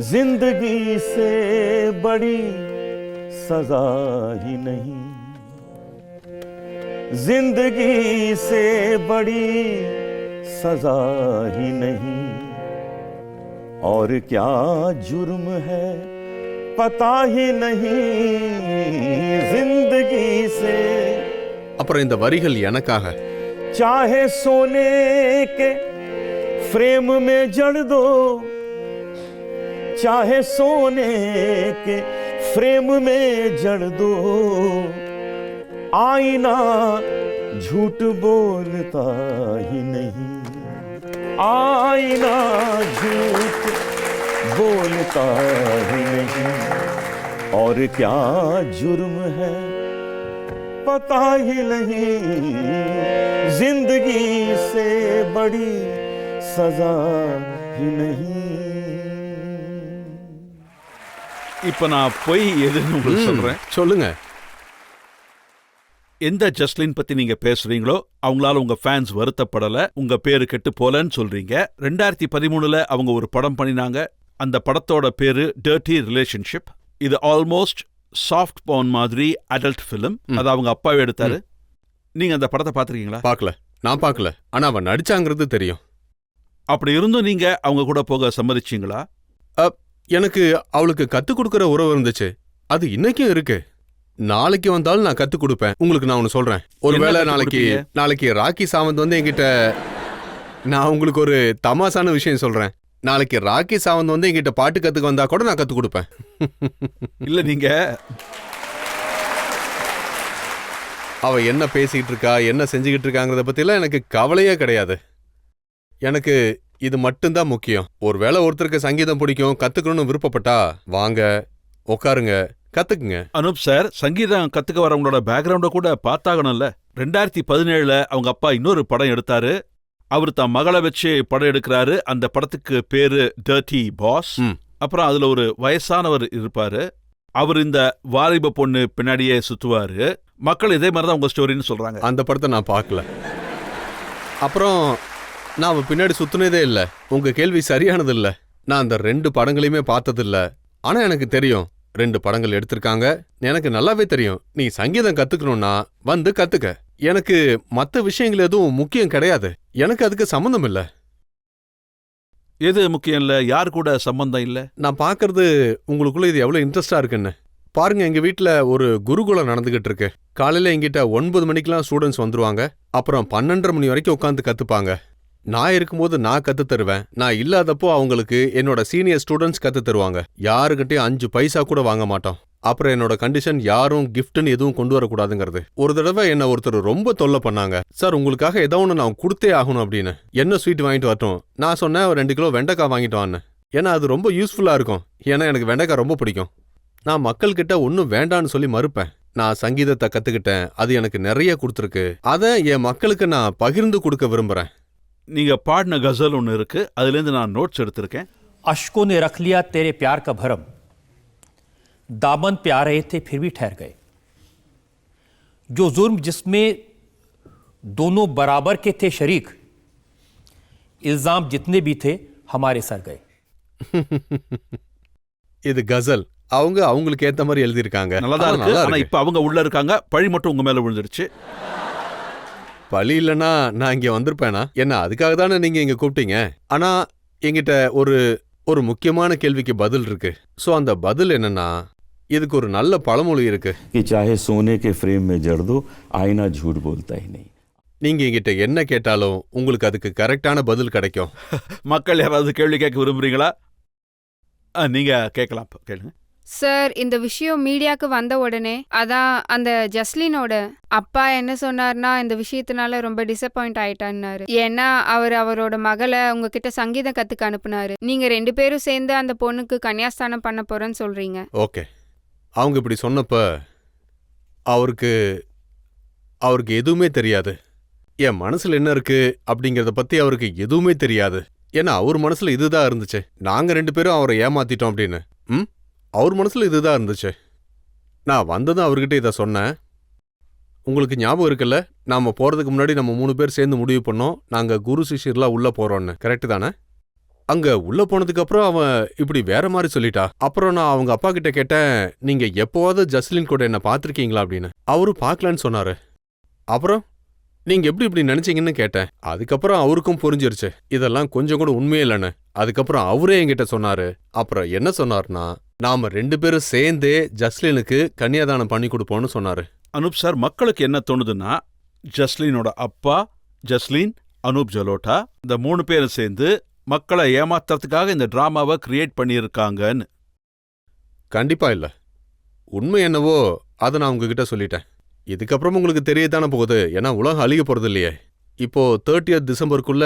जिंदगी से बड़ी सजा ही नहीं, जिंदगी से बड़ी सजा ही नहीं, और क्या जुर्म है पता ही नहीं, जिंदगी से. அப்புறம் இந்த வரிகள் எனக்காக. चाहे सोने के फ्रेम में जड़ दो, चाहे सोने के फ्रेम में जड़ दो, आईना झूठ बोलता ही नहीं, आईना झूठ बोलता ही नहीं, और क्या जुर्म है पता ही नहीं, जिंदगी से बड़ी सजा ही नहीं. இப்ப நான் பொய் எதுன்னு உங்களுக்கு சொல்றேன். சொல்லுங்க. எந்த ஜஸ்லின் பத்தி நீங்க பேசுறீங்களோ அவங்களால உங்க ஃபேன்ஸ் வருத்தப்படல, உங்க பேரு கெட்டு போலன்னு சொல்றீங்க. 2013 அவங்க ஒரு படம் பண்ணினாங்க. அந்த படத்தோட பேரு டர்ட்டி ரிலேஷன்ஷிப். இது ஆல்மோஸ்ட் சாஃப்ட் பான் மாதிரி அடல்ட் ஃபிலிம். அது அவங்க அப்பாவே எடுத்தாரு. நீங்க அந்த படத்தை பாத்திருக்கீங்களா? பார்க்கல. நான் பார்க்கல. ஆனா அவன் நடிச்சாங்கிறது தெரியும். அப்படி இருந்தும் நீங்க அவங்க கூட போக சம்மதிச்சீங்களா? எனக்கு அவளுக்கு கத்துக் கொடுக்கற உறவு இருந்துச்சு. அது இன்னைக்கும் இருக்கு. நாளைக்கு வந்தாலும் நான் கத்துக் கொடுப்பேன். உங்களுக்கு நான் ஒன்னு சொல்றேன். ஒருவேளை நாளைக்கு ராக்கி சாவந்த் வந்து என்கிட்ட, நான் உங்களுக்கு ஒரு தமாசான விஷயம் சொல்றேன். நாளைக்கு ராக்கி சாவந்த் வந்து என்கிட்ட பாட்டு கத்துக்க வந்தா கூட நான் கத்துக் கொடுப்பேன். இல்ல, நீங்க அவ என்ன பேசிக்கிட்டு இருக்கா, என்ன செஞ்சுக்கிட்டு இருக்காங்கிறத பத்திலாம் எனக்கு கவலையே கிடையாது. எனக்கு இது மட்டும்தான் முக்கியம். ஒருவேளை ஒருத்தருக்கு சங்கீதம் பிடிக்கும், கத்துக்கணும்னு விருப்பப்பட்டா வாங்க, உட்காருங்க, கத்துக்குங்க. அனூப் சார், சங்கீதம் கத்துக்க வரவங்களோட பேக்ரவுண்ட கூட பார்த்தாகணும்ல. 2017 அவங்க அப்பா இன்னொரு படம் எடுத்தாரு. அவர் தான் மகளை வச்சு படம் எடுக்கிறாரு. அந்த படத்துக்கு பேரு டர்ட்டி பாஸ். அப்புறம் அதுல ஒரு வயசானவர் இருப்பாரு. அவர் இந்த வாலிப பொண்ணு பின்னாடியே சுத்துவாரு. மக்கள் இதே மாதிரிதான் உங்க ஸ்டோரின்னு சொல்றாங்க. அந்த படத்தை நான் பார்க்கல. அப்புறம் நான் அவன் பின்னாடி சுத்துனதே இல்ல. உங்க கேள்வி சரியானது இல்ல. நான் அந்த 2 படங்களையுமே பார்த்தது இல்ல. ஆனா எனக்கு தெரியும் 2 படங்கள் எடுத்திருக்காங்க. எனக்கு நல்லாவே தெரியும். நீ சங்கீதம் கத்துக்கணும்னா வந்து கத்துக்க. எனக்கு மத்த விஷயங்கள் எதுவும் முக்கியம் கிடையாது. எனக்கு அதுக்கு சம்பந்தம் இல்ல. எது முக்கியம் இல்ல? யாரு கூட சம்பந்தம் இல்ல? நான் பாக்குறது உங்களுக்குள்ள இது எவ்வளவு இன்ட்ரெஸ்டா இருக்குன்னு பாருங்க. எங்க வீட்டுல ஒரு குருகுலம் நடந்துகிட்டு இருக்கு. காலையில எங்கிட்ட 9 மணிக்கெல்லாம் ஸ்டூடெண்ட்ஸ் வந்துருவாங்க. அப்புறம் 12:30 மணி வரைக்கும் உட்காந்து கத்துப்பாங்க. நான் இருக்கும்போது நான் கத்து தருவேன். நான் இல்லாதப்போ அவங்களுக்கு என்னோட சீனியர் ஸ்டூடெண்ட்ஸ் கத்து தருவாங்க. யாருக்கிட்டையும் 5 பைசா கூட வாங்க மாட்டோம். அப்புறம் என்னோட கண்டிஷன் யாரும் கிஃப்ட்னு எதுவும் கொண்டு வரக்கூடாதுங்கிறது. ஒரு தடவை என்ன ஒருத்தர் ரொம்ப தொல்லை பண்ணாங்க. சார், உங்களுக்காக ஏதோ ஒன்று நான் கொடுத்தே ஆகணும் அப்படின்னு. என்ன ஸ்வீட் வாங்கிட்டு வரட்டும்? நான் சொன்னேன் 2 கிலோ வெண்டைக்காய் வாங்கிட்டு வான்னு. ஏன்னா அது ரொம்ப யூஸ்ஃபுல்லா இருக்கும். ஏன்னா எனக்கு வெண்டைக்காய் ரொம்ப பிடிக்கும். நான் மக்கள்கிட்ட ஒன்றும் வேண்டான்னு சொல்லி மறுப்பேன். நான் சங்கீதத்தை கத்துக்கிட்டேன். அது எனக்கு நிறைய கொடுத்துருக்கு. அதை என் மக்களுக்கு நான் பகிர்ந்து கொடுக்க விரும்புறேன். நீங்க பாடின கசல் ஒன்று இருக்கு, அதுல இருந்து நான் நோட்ஸ் எடுத்திருக்கேன். अश्कों ने रख लिया तेरे प्यार का भरम, दामन पे आ रहे थे फिर भी ठहर गए, जो जुर्म जिसमें दोनों बराबर के थे शरीक, इल्जाम जितने भी थे हमारे सर गए. இது கசல். அவங்க அவங்களுக்கு ஏத்த மாதிரி எழுதியிருக்காங்க. நல்லதா இருக்கு. ஆனா இப்ப அவங்க உள்ள இருக்காங்க, பழி மட்டும் உங்க மேல விழுந்துருச்சு. பழி இல்லைன்னா நான் இங்க வந்திருப்பேனா? என்ன அதுக்காக தானே நீங்க இங்க கூப்பிட்டீங்க. ஆனா என்கிட்ட ஒரு ஒரு முக்கியமான கேள்விக்கு பதில் இருக்கு. சோ அந்த பதில் என்னன்னா, இதுக்கு ஒரு நல்ல பழமொழி இருக்கு. कि चाहे सोने के फ्रेम में जड़ दो आईना झूठ बोलता ही नहीं. நீங்க என்கிட்ட என்ன கேட்டாலும் உங்களுக்கு அதுக்கு கரெக்டான பதில் கிடைக்கும். மக்கள் யாராவது கேள்வி கேட்க விரும்புறீங்களா? நீங்க கேட்கலாம், கேளுங்க. சார், இந்த விஷயம் மீடியாவுக்கு வந்த உடனே அதான் அந்த ஜஸ்லினோட அப்பா என்ன சொன்னார்னா, இந்த விஷயத்தினால ரொம்ப டிசப்பாயிண்ட் ஆயிட்டான்னாரு. ஏன்னா அவரோட மகளை உங்ககிட்ட சங்கீதம் கத்துக்க அனுப்புனாரு. நீங்க 2 பேரும் சேர்ந்து அந்த பொண்ணுக்கு கன்னியாஸ்தானம் பண்ண போறேன்னு சொல்றீங்க. ஓகே, அவங்க இப்படி சொன்னப்ப அவருக்கு எதுவுமே தெரியாது. என் மனசுல என்ன இருக்கு அப்படிங்கறத பத்தி அவருக்கு எதுவுமே தெரியாது. ஏன்னா அவர் மனசுல இதுதான் இருந்துச்சு, நாங்க 2 பேரும் அவரை ஏமாத்திட்டோம் அப்படின்னு. அவர் மனசுல இதுதான் இருந்துச்சு. நான் வந்ததும் அவர்கிட்ட இதை சொன்னேன். உங்களுக்கு ஞாபகம் இருக்குல்ல, நாம போறதுக்கு முன்னாடி நம்ம 3 பேர் சேர்ந்து முடிவு பண்ணோம் நாங்க குரு சிஷ்யர்லாம் உள்ள போறோம்னு. கரெக்டு தானே? அங்க உள்ள போனதுக்கு அப்புறம் அவன் இப்படி வேற மாதிரி சொல்லிட்டா. அப்புறம் நான் அவங்க அப்பா கிட்ட கேட்டேன், நீங்க எப்போவாவது ஜஸ்லின் கூட என்ன பாத்திருக்கீங்களா அப்படின்னு. அவரும் பார்க்கலன்னு சொன்னாரு. அப்புறம் நீங்க எப்படி இப்படி நினைச்சீங்கன்னு கேட்டேன். அதுக்கப்புறம் அவருக்கும் புரிஞ்சிருச்சு இதெல்லாம் கொஞ்சம் கூட உண்மையே இல்லைன்னு. அதுக்கப்புறம் அவரே என்கிட்ட சொன்னாரு. அப்புறம் என்ன சொன்னார்னா, நாம 2 பேரும் சேர்ந்தே ஜஸ்லினுக்கு கன்னியாதானம் பண்ணி கொடுப்போம்னு சொன்னாரு. அனூப் சார், மக்களுக்கு என்ன தோணுதுன்னா, ஜஸ்லினோட அப்பா, ஜஸ்லின், அனூப் ஜலோட்டா இந்த 3 பேரும் சேர்ந்து மக்களை ஏமாத்துறதுக்காக இந்த டிராமாவை கிரியேட் பண்ணியிருக்காங்கன்னு. கண்டிப்பா இல்ல. உண்மை என்னவோ அதை நான் உங்ககிட்ட சொல்லிட்டேன். இதுக்கப்புறம் உங்களுக்கு தெரியத்தானே போகுது. ஏன்னா உலகம் அழிய போறது இல்லையே. இப்போ 30th டிசம்பருக்குள்ள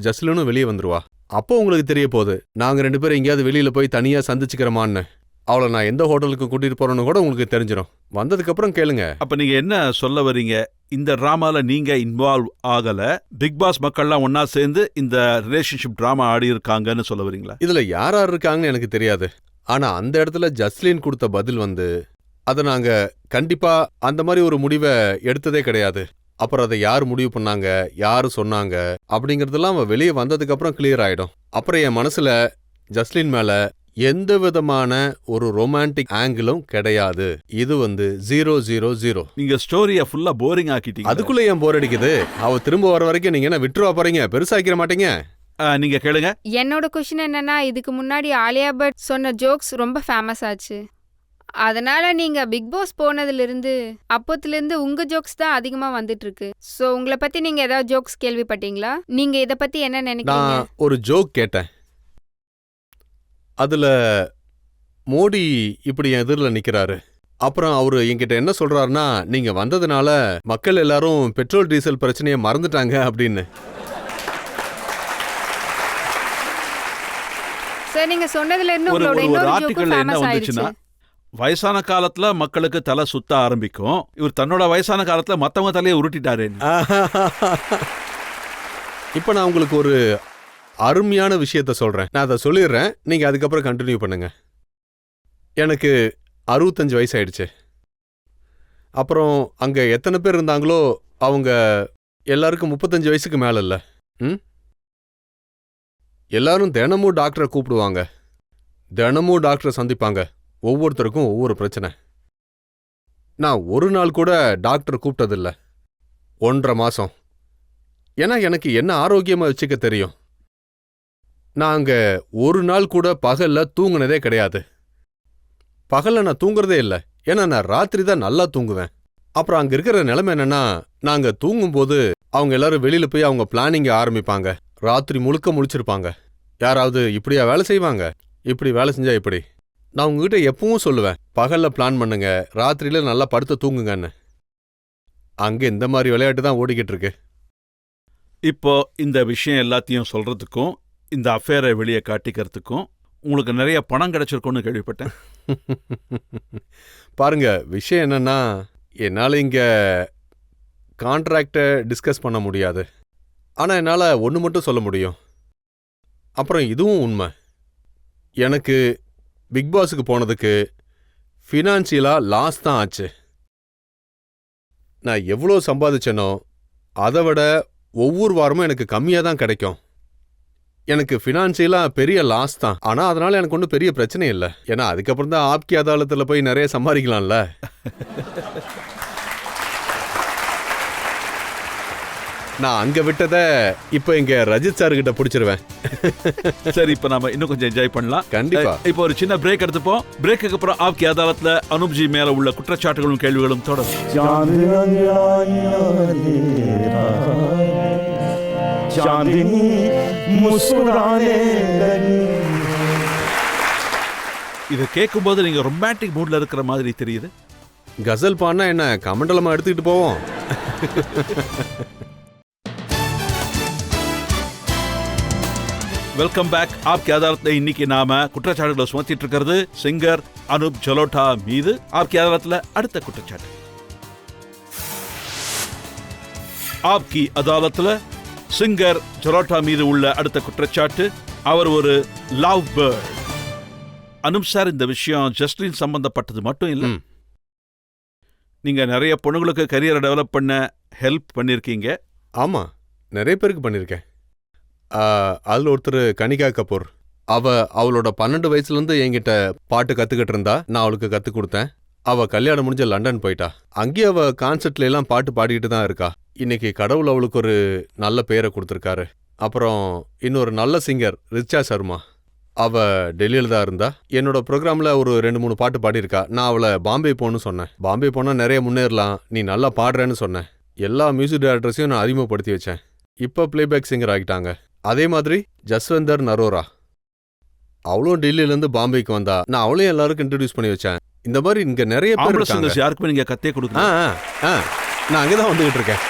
ஜஸ்லினும் வெளியே வந்துருவா. அப்போ உங்களுக்கு தெரிய போகுது நாங்க 2 பேரும் எங்கேயாவது வெளியில போய் தனியா சந்திச்சுக்கிறோமான்னு. அவளை நான் எந்த ஹோட்டலுக்கு கூட்டிட்டு போறேன்னு கூட உங்களுக்கு தெரிஞ்சிடும். வந்ததுக்கு அப்புறம் கேளுங்க. அப்ப நீங்க என்ன சொல்ல வரீங்க? இந்த டிராமால நீங்க இன்வால்வ் ஆகல, பிக் பாஸ் மக்கள்லாம் ஒன்னா சேர்ந்து இந்த ரிலேஷன்ஷிப் டிராமா ஆடி இருக்காங்கன்னு சொல்ல வரீங்களா? இதுல யார் யார் இருக்காங்கன்னு எனக்கு தெரியாது. ஆனா அந்த இடத்துல ஜஸ்லின் கொடுத்த பதில் அதை நாங்க கண்டிப்பா அந்த மாதிரி ஒரு முடிவை எடுத்ததே கிடையாது. அப்புறம் அதை யார் முடிவு பண்ணாங்க, யாரு சொன்னாங்க அப்படிங்கறதெல்லாம் அவன் வெளியே வந்ததுக்கு அப்புறம் கிளியர் ஆயிடும். அப்புறம் என் மனசுல ஜஸ்லின் மேல எந்த விதமான ஒரு ரொமான்டிக் ஆங்கிளும் கிடையாது. இது 000. நீங்க ஸ்டோரியை ஃபுல்லா போரிங் ஆக்கிட்டீங்க. அதுக்குள்ள ஏன் போர் அடிக்குது? அவ திரும்ப வர வரைக்கும் நீங்க என்ன விட்டுருவா போறீங்க? பெருசாக்கிற மாட்டீங்க? நீங்க கேளுங்க. என்னோட கொஸ்டின் என்னன்னா, இதுக்கு முன்னாடி ஆலியா பட் சொன்ன ஜோக்ஸ் ரொம்ப ஃபேமஸ் ஆச்சு. அதனால நீங்க பிக் பாஸ் போனதுலேருந்து அப்போத்துலேருந்து உங்க ஜோக்ஸ் தான் அதிகமா வந்துட்டு இருக்கு. ஸோ உங்களை பத்தி நீங்க ஏதாவது ஜோக்ஸ் கேள்விப்பட்டீங்களா? நீங்க இதை பத்தி என்ன நினைக்கிறீங்க? நான் ஒரு ஜோக் கேட்டேன். அதுல மோடி இப்படி என் எதிரில் நிக்கிறாரு. அப்புறம் அவரு என்கிட்ட என்ன சொல்றாருன்னா, நீங்க வந்ததுனால மக்கள் எல்லாரும் பெட்ரோல் டீசல் பிரச்சனையை மறந்துட்டாங்க அப்படின்னு. சார், நீங்க சொன்னதுல இருந்து உங்களோட ஒரு இன்னொரு ஜோக் ஆர்டிக்கல்ல என்ன ஃபேமஸ் வந்துச்சுன்னா, ஆயிடுச்சு. வயசான காலத்துல மக்களுக்கு தலை சுத்த ஆரம்பிக்கும், இவர் தன்னோட வயசான காலத்துல மத்தவங்க தலையை உருட்டிட்டாரு. இப்ப நான் உங்களுக்கு ஒரு அருமையான விஷயத்த சொல்றேன். நான் அதை சொல்லிடுறேன், நீங்க அதுக்கப்புறம் கண்டினியூ பண்ணுங்க. எனக்கு 65 வயசு ஆயிடுச்சு. அப்புறம் அங்க எத்தனை பேர் இருந்தாங்களோ அவங்க எல்லாருக்கும் 35 வயசுக்கு மேல இல்ல. எல்லாரும் தினமும் டாக்டரை கூப்பிடுவாங்க, தினமும் டாக்டரை சந்திப்பாங்க. ஒவ்வொருத்தருக்கும் ஒவ்வொரு பிரச்சனை. நான் ஒரு நாள் கூட டாக்டர் கூப்பிட்டதில்ல 1.5 மாசம். ஏன்னா எனக்கு என்ன ஆரோக்கியமா வச்சுக்க தெரியும். நான் அங்க ஒரு நாள் கூட பகல்ல தூங்குனதே கிடையாது. பகல்ல நான் தூங்குறதே இல்லை, ஏன்னா நான் ராத்திரி தான் நல்லா தூங்குவேன். அப்புறம் அங்க இருக்கிற நிலைமை என்னன்னா, நாங்க தூங்கும்போது அவங்க எல்லாரும் வெளியில போய் அவங்க பிளானிங்க ஆரம்பிப்பாங்க. ராத்திரி முழுக்க முழிச்சிருப்பாங்க. யாராவது இப்படியா வேலை செய்வாங்க? இப்படி வேலை செஞ்சா இப்படி. நான் உங்ககிட்ட எப்பவும் சொல்லுவேன், பகல்ல பிளான் பண்ணுங்க, ராத்திரியில நல்லா படுத்து தூங்குங்கன்னு. அங்க இந்த மாதிரி விளையாட்டு தான் ஓடிக்கிட்டு இருக்கு. இப்போ இந்த விஷயம் எல்லாத்தையும் சொல்றதுக்கும் இந்த அஃபேரை வெளியே காட்டிக்கிறதுக்கும் உங்களுக்கு நிறைய பணம் கிடைச்சிருக்கும்னு கேள்விப்பட்டேன். பாருங்க, விஷயம் என்னன்னா, என்னால இங்க கான்ட்ராக்டை டிஸ்கஸ் பண்ண முடியாது. ஆனா என்னால ஒன்று மட்டும் சொல்ல முடியும். அப்புறம் இதுவும் உண்மை, எனக்கு பிக் பாஸுக்கு போனதுக்கு ஃபினான்சியலா லாஸ் தான் ஆச்சு. நான் எவ்வளோ சம்பாதிச்சேனோ அதை விட ஒவ்வொரு வாரமும் எனக்கு கம்மியாக தான் கிடைக்கும். எனக்கு ஃபினான்சியலா பெரிய லாஸ் தான். ஆனா அதனால எனக்கு ஒன்றும் பெரிய பிரச்சனை இல்லை. ஏன்னா அதுக்கப்புறம் தான் ஆப்கி அதாலத்தில் போய் நிறைய சம்பாதிக்கலாம்ல. நான் அங்க விட்டத இப்ப இங்க ரஜித் சார் கிட்ட பிடிச்சிருவேன். சரி, இப்ப நாம இன்னும் கொஞ்சம் என்ஜாய் பண்ணலாம். கண்டிப்பா. இப்போ ஒரு சின்ன பிரேக் எடுத்துப்போம். பிரேக்குக்கு அப்புறம் ஆப்கி அதாலத்ல அனுப்ஜி மேல உள்ள குற்றச்சாட்டுகளும் கேள்விகளும் தொடரும். இதை கேட்கும் போது நீங்க ரொமான்டிக் மூட்ல இருக்கிற மாதிரி தெரியுது. கசல் பாடினா என்ன கமண்டலமா எடுத்துக்கிட்டு போவோம். Welcome back. ஆப்கி அதாலத்ல இன்னைக்கு நாம குற்றச்சாட்டுகளை சுமத்திட்டு இருக்கிறது சிங்கர் அனுப் ஜலோட்டா மீது. ஆப்கி அதாலத்ல அடுத்த குற்றச்சாட்டு. ஆப்கி அதாலத்ல சிங்கர் ஜலோட்டா மீது உள்ள அடுத்த குற்றச்சாட்டு, அவர் ஒரு லவ் பேர்ட். அனுப் சார், இந்த விஷயம் ஜஸ்லின் சம்பந்தப்பட்டது மட்டும் இல்லை. நீங்க நிறைய பொண்ணுங்களுக்கு கரியரை டெவலப் பண்ண ஹெல்ப் பண்ணிருக்கீங்க. ஆமா, நிறைய பேருக்கு பண்ணிருக்கேன். அதுல ஒருத்தர் கனிகா கபூர். அவளோட 12 வயசுலேருந்து என்கிட்ட பாட்டு கத்துக்கிட்டு இருந்தா. நான் அவளுக்கு கற்றுக் கொடுத்தேன். அவ கல்யாணம் முடிஞ்ச லண்டன் போயிட்டா. அங்கேயே அவ கான்சர்ட்ல எல்லாம் பாட்டு பாடிக்கிட்டு தான் இருக்கா. இன்னைக்கு கடவுள் அவளுக்கு ஒரு நல்ல பேரை கொடுத்துருக்காரு. அப்புறம் இன்னொரு நல்ல சிங்கர் ரிச்சா சர்மா. அவ டெல்லியில தான் இருந்தா. என்னோட ப்ரோக்ராம்ல ஒரு 2-3 பாட்டு பாடியிருக்கா. நான் அவளை பாம்பே போகணும்னு சொன்னேன். பாம்பே போனா நிறைய முன்னேறலாம், நீ நல்லா பாடுறேன்னு சொன்னேன். எல்லா மியூசிக் டைரக்டர்ஸையும் நான் அறிமுகப்படுத்தி வச்சேன். இப்போ பிளேபேக் சிங்கர் ஆகிட்டாங்க. அதே மாதிரி ஜஸ்வந்தர் நரோரா, அவளும் டெல்லியிலேருந்து பாம்பேக்கு வந்தா. நான் அவளையும் எல்லாருக்கும் இன்ட்ரடியூஸ் பண்ணி வச்சேன். இந்த மாதிரி இங்க நிறைய பேர் இருக்காங்க. யாருக்குமே நீங்க கத்தே கொடுங்க. நான் அங்கதான் வந்துகிட்டு இருக்கேன்.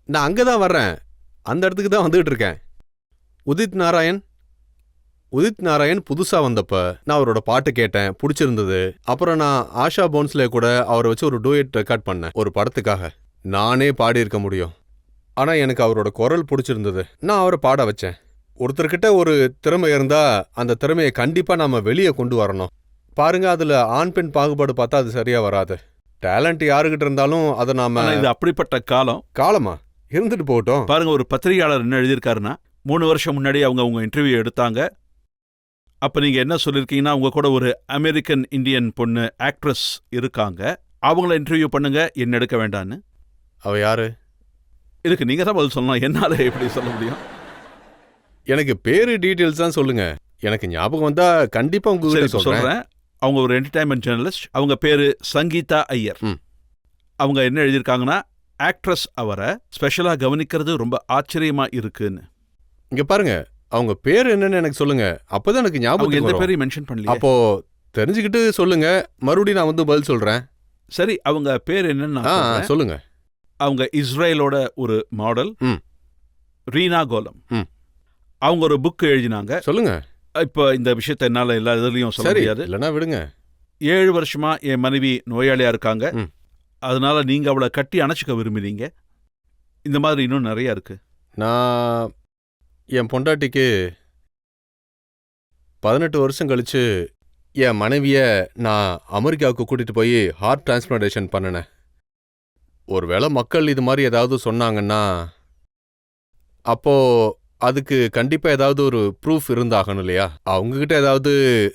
நான் அங்கதான் வர்றேன். அந்த இடத்துக்கு தான் வந்துகிட்டு இருக்கேன். உதித் நாராயண் புதுசா வந்தப்ப நான் அவரோட பாட்டு கேட்டேன், பிடிச்சிருந்தது. அப்புறம் நான் ஆஷா போன்ஸ்ல கூட அவரை வச்சு ஒரு டூயட் ரெக்கார்ட் பண்ணேன் ஒரு படத்துக்காக. நானே பாடியிருக்க முடியும், ஆனா எனக்கு அவரோட குரல் பிடிச்சிருந்தது. நான் அவரை பாட வச்சேன். ஒருத்தர்கிட்ட ஒரு திறமை இருந்தா அந்த திறமையை கண்டிப்பா நாம வெளியே கொண்டு வரணும். பாருங்க, அதுல ஆண் பெண் பாகுபாடு பார்த்தா அது சரியா வராது. டேலண்ட் யாருகிட்ட இருந்தாலும் அதை நாம. இது அப்படிப்பட்ட காலமா இருந்துட்டு போகட்டும். பாருங்க, ஒரு பத்திரிகையாளர் என்ன எழுதியிருக்காருன்னா, 3 வருஷம் முன்னாடி அவங்க இன்டர்வியூ எடுத்தாங்க. அப்ப நீங்க என்ன சொல்லிருக்கீங்கன்னா, உங்க கூட ஒரு அமெரிக்கன் இந்தியன் பொண்ணு ஆக்ட்ரஸ் இருக்காங்க, அவங்கள இன்டர்வியூ பண்ணுங்க, என்ன எடுக்க வேண்டான்னு. அவ யாரு? இதுக்கு நீங்க தான் பதில் சொல்லணும், என்னால எப்படி சொல்ல முடியும்? எனக்கு பேரு டீட்டெயில்ஸ் தான் சொல்லுங்க. எனக்கு ஞாபகம் வந்தா கண்டிப்பா உங்களுக்கு சொல்றேன். அவங்க ஒரு என்டர்டைன்மெண்ட் ஜேர்னலிஸ்ட். அவங்க பேரு சங்கீதா ஐயர். அவங்க என்ன எழுதியிருக்காங்கன்னா, ஆக்ட்ரஸ் அவரை ஸ்பெஷலா கவனிக்கிறது ரொம்ப ஆச்சரியமா இருக்குன்னு. இங்க பாருங்க, அவங்க பேர் என்னன்னு எனக்கு சொல்லுங்க, அப்பதான் எனக்கு ஞாபகம். எந்த பேரையும் மென்ஷன் பண்ணல. அப்போ தெரிஞ்சுக்கிட்டு சொல்லுங்க, மறுபடியும் நான் வந்து பதில் சொல்றேன். சரி, அவங்க பேர் என்னன்னு சொல்லுங்க. அவங்க இஸ்ரேலோட ஒரு மாடல், ரீனா கோலம். அவங்க ஒரு புக் எழுதினாங்க. சொல்லுங்க. இப்ப இந்த விஷயத்தை என்னால எல்லா இதுலயும் சொல்ல முடியாது, இல்லைன்னா விடுங்க. 7 வருஷமா என் மனைவி நோயாளியா இருக்காங்க. அதனால நீங்க அவளை கட்டி அணைச்சிக்க விரும்புறீங்க. இந்த மாதிரி இன்னும் நிறைய இருக்கு. நான் என் பொண்டாட்டிக்கு 18 வருஷம் கழிச்சு என் மனைவிய நான் அமெரிக்காவுக்கு கூட்டிட்டு போய் ஹார்ட் டிரான்ஸ்பிளான்டேஷன் பண்ணினேன். ஒருவேளை மக்கள் இது மாதிரி ஏதாவது சொன்னாங்கன்னா, அப்போ அதுக்கு கண்டிப்பா ஏதாவது ஒரு ப்ரூஃப் இருந்தாகணும் இல்லையா? அவங்ககிட்ட ஏதாவது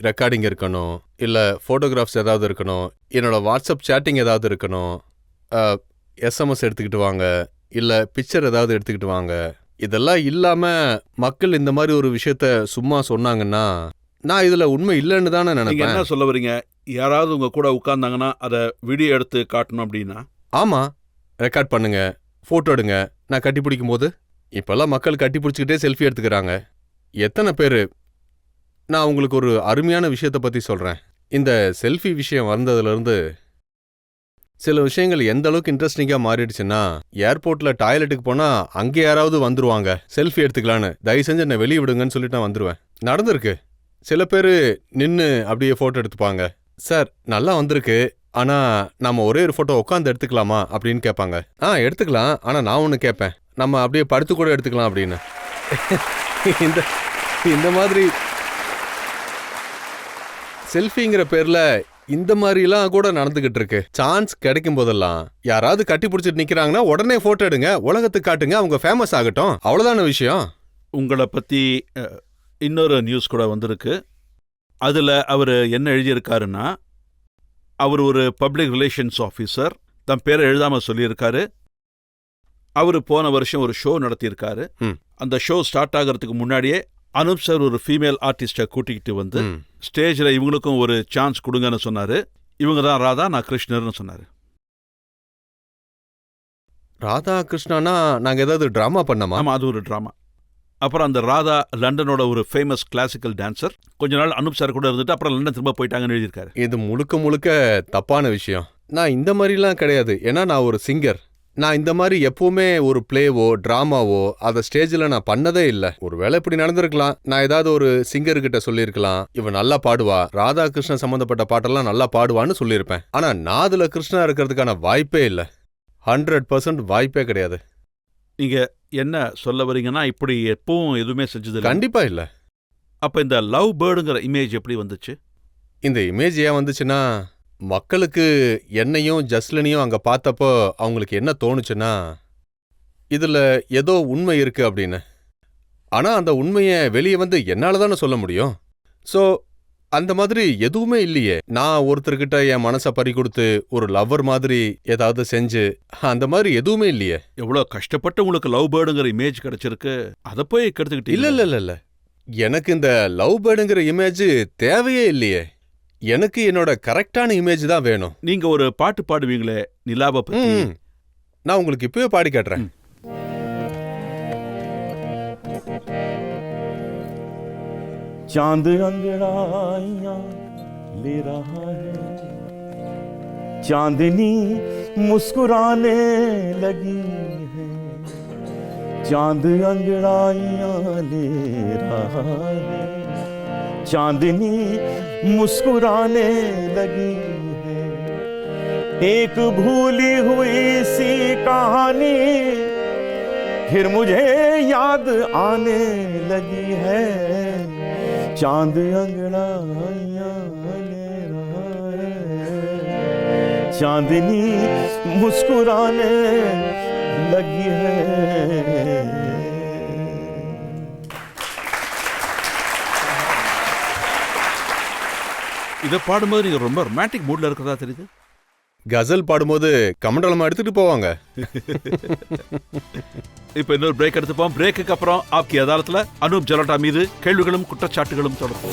ரெக்கார்டிங் இருக்கணும், இல்ல போட்டோகிராஃப்ஸ் ஏதாவது இருக்கணும், என்னோட வாட்ஸ்அப் சேட்டிங் ஏதாவது இருக்கணும், SMS எடுத்துக்கிட்டு வாங்க, இல்ல பிக்சர் ஏதாவது எடுத்துக்கிட்டு வாங்க. இதெல்லாம் இல்லாம மக்கள் இந்த மாதிரி ஒரு விஷயத்த சும்மா சொன்னாங்கன்னா, நான் இதுல உண்மை இல்லைன்னு தானே நினைப்பேன். என்ன சொல்ல வரீங்க? யாராவது உங்க கூட உட்கார்ந்தாங்கன்னா அதை வீடியோ எடுத்து காட்டணும் அப்படின்னா? ஆமா, ரெக்கார்ட் பண்ணுங்க, போட்டோ எடுங்க. நான் கட்டி பிடிக்கும் போது இப்பெல்லாம் மக்கள் கட்டி பிடிச்சிக்கிட்டே செல்ஃபி எடுத்துக்கிறாங்க. எத்தனை பேரு? நான் உங்களுக்கு ஒரு அருமையான விஷயத்தை பத்தி சொல்றேன். இந்த செல்ஃபி விஷயம் வந்ததுலேருந்து சில விஷயங்கள் எந்த அளவுக்கு இன்ட்ரெஸ்டிங்கா மாறிடுச்சுன்னா, ஏர்போர்ட்ல டாய்லெட்டுக்கு போனா அங்கே யாராவது வந்துருவாங்க செல்ஃபி எடுத்துக்கலான்னு. தயவு செஞ்சு என்ன வெளியே விடுங்கன்னு சொல்லிட்டு நான் வந்துருவேன். நடந்திருக்கு. சில பேர் நின்று அப்படியே போட்டோ எடுத்துப்பாங்க. சார், நல்லா வந்திருக்கு, ஆனா நம்ம ஒரே ஒரு போட்டோ உட்காந்து எடுத்துக்கலாமா அப்படின்னு கேட்பாங்க. எடுத்துக்கலாம், ஆனா நான் ஒன்று கேட்பேன், நம்ம அப்படியே படுத்து கூட எடுத்துக்கலாம் அப்படின்னு. இந்த மாதிரி செல்ஃபிங்கிற பேர்ல இந்த மாதிரிலாம் கூட நடந்துகிட்டு இருக்கு. சான்ஸ் கிடைக்கும் போதெல்லாம் யாராவது கட்டி பிடிச்சிட்டு நிக்கிறாங்கன்னா உடனே போட்டோ எடுங்க, உலகத்துக்கு காட்டுங்க, அவங்க ஃபேமஸ் ஆகட்டும். அவ்வளவுதான விஷயம். உங்களை பத்தி இன்னொரு நியூஸ் கூட வந்திருக்கு. அதுல அவர் என்ன எழுதியிருக்காருன்னா, அவர் ஒரு பப்ளிக் ரிலேஷன்ஸ் ஆஃபீஸர். தன் பேரை எழுதாம சொல்லியிருக்காரு. அவர் போன வருஷம் ஒரு ஷோ நடத்தியிருக்காரு. அந்த ஷோ ஸ்டார்ட் ஆகிறதுக்கு முன்னாடியே அனூப் சார் ஒரு ஃபீமேல் ஆர்டிஸ்டை கூட்டிக்கிட்டு வந்து ஸ்டேஜில் இவங்களுக்கும் ஒரு சான்ஸ் கொடுங்கன்னு சொன்னாரு. இவங்க தான் ராதா, நான் கிருஷ்ணர்னு சொன்னாரு. ராதா கிருஷ்ணானா நாங்கள் ஏதாவது ட்ராமா பண்ணோமா? ஆமாம், அது ஒரு ட்ராமா. அப்புறம் அந்த ராதா லண்டனோட ஒரு ஃபேமஸ் கிளாசிக்கல் டான்சர். கொஞ்ச நாள் அனூப் சார் கூட இருந்துட்டு அப்புறம் லண்டன் திரும்ப போயிட்டாங்கன்னு எழுதியிருக்காரு. இது முழுக்க முழுக்க தப்பான விஷயம். நான் இந்த மாதிரிலாம் கிடையாது. ஏன்னா நான் ஒரு சிங்கர். நான் இந்த மாதிரி எப்பவுமே ஒரு பிளேவோ ட்ராமாவோ அதை ஸ்டேஜில் நான் பண்ணதே இல்லை. ஒருவேளை இப்படி நடந்திருக்கலாம். நான் ஏதாவது ஒரு சிங்கர்கிட்ட சொல்லியிருக்கலாம், இவன் நல்லா பாடுவா, ராதாகிருஷ்ணன் சம்மந்தப்பட்ட பாட்டெல்லாம் நல்லா பாடுவான்னு சொல்லியிருப்பேன். ஆனால் நான் அதில் கிருஷ்ணா இருக்கிறதுக்கான வாய்ப்பே இல்லை. 100% வாய்ப்பே கிடையாது. நீங்க என்ன சொல்ல வரீங்கன்னா, இப்படி எப்பவும் எதுவுமே செஞ்சது கண்டிப்பா இல்லை. அப்போ இந்த லவ் பேர்டுங்கிற இமேஜ் எப்படி வந்துச்சு? இந்த இமேஜ் ஏன் வந்துச்சுன்னா, மக்களுக்கு என்னையும் ஜஸ்லினையும் அங்கே பார்த்தப்போ அவங்களுக்கு என்ன தோணுச்சுன்னா, இதில் ஏதோ உண்மை இருக்கு அப்படின்னு. ஆனால் அந்த உண்மையை வெளியே வந்து என்னால் தானே சொல்ல முடியும். ஸோ அந்த மாதிரி எதுவுமே இல்லையே. நான் ஒருத்தர்கிட்ட என் மனசை பறி கொடுத்து ஒரு லவ்வர் மாதிரி ஏதாவது செஞ்சு அந்த மாதிரி எதுவுமே இல்லையே. எவ்வளோ கஷ்டப்பட்டு உங்களுக்கு லவ் பேர்டுங்கிற இமேஜ் கிடைச்சிருக்கு, அதை போய் கெடுத்துக்கிட்டு. இல்லை இல்லை இல்லை இல்லை, எனக்கு இந்த லவ் பேர்டுங்கிற இமேஜ் தேவையே இல்லையே. எனக்கு என்னோட கரெக்டான இமேஜ் தான் வேணும். நீங்க ஒரு பாட்டு பாடுவீங்களே நிலாவை பத்தி, நான் உங்களுக்கு இப்பவே பாடி காட்டுறேன். चांद अंगड़ाइयां ले रहा है, चांदनी मुस्कुराने लगी है, चांद अंगड़ाइयां ले रहा है, चांदनी मुस्कुराने लगी है, एक भूली हुई सी कहानी फिर मुझे याद आने लगी है, चांद अंगड़ाइयां ले रहा है, चांदनी मुस्कुराने लगी है. இதை பாடும்போது நீங்க ரொம்ப ரொமான்டிக் மூட்ல இருக்கிறதா தெரியுது. கசல் பாடும்போது கமண்டலமா எடுத்துட்டு போவாங்க. இப்ப இன்னொரு பிரேக் எடுத்துப்போம். பிரேக்குக்கு அப்புறம் ஆப்கி அதாலத்துல அனூப் ஜலோட்டா மீது கேள்விகளும் குற்றச்சாட்டுகளும் தொடரும்.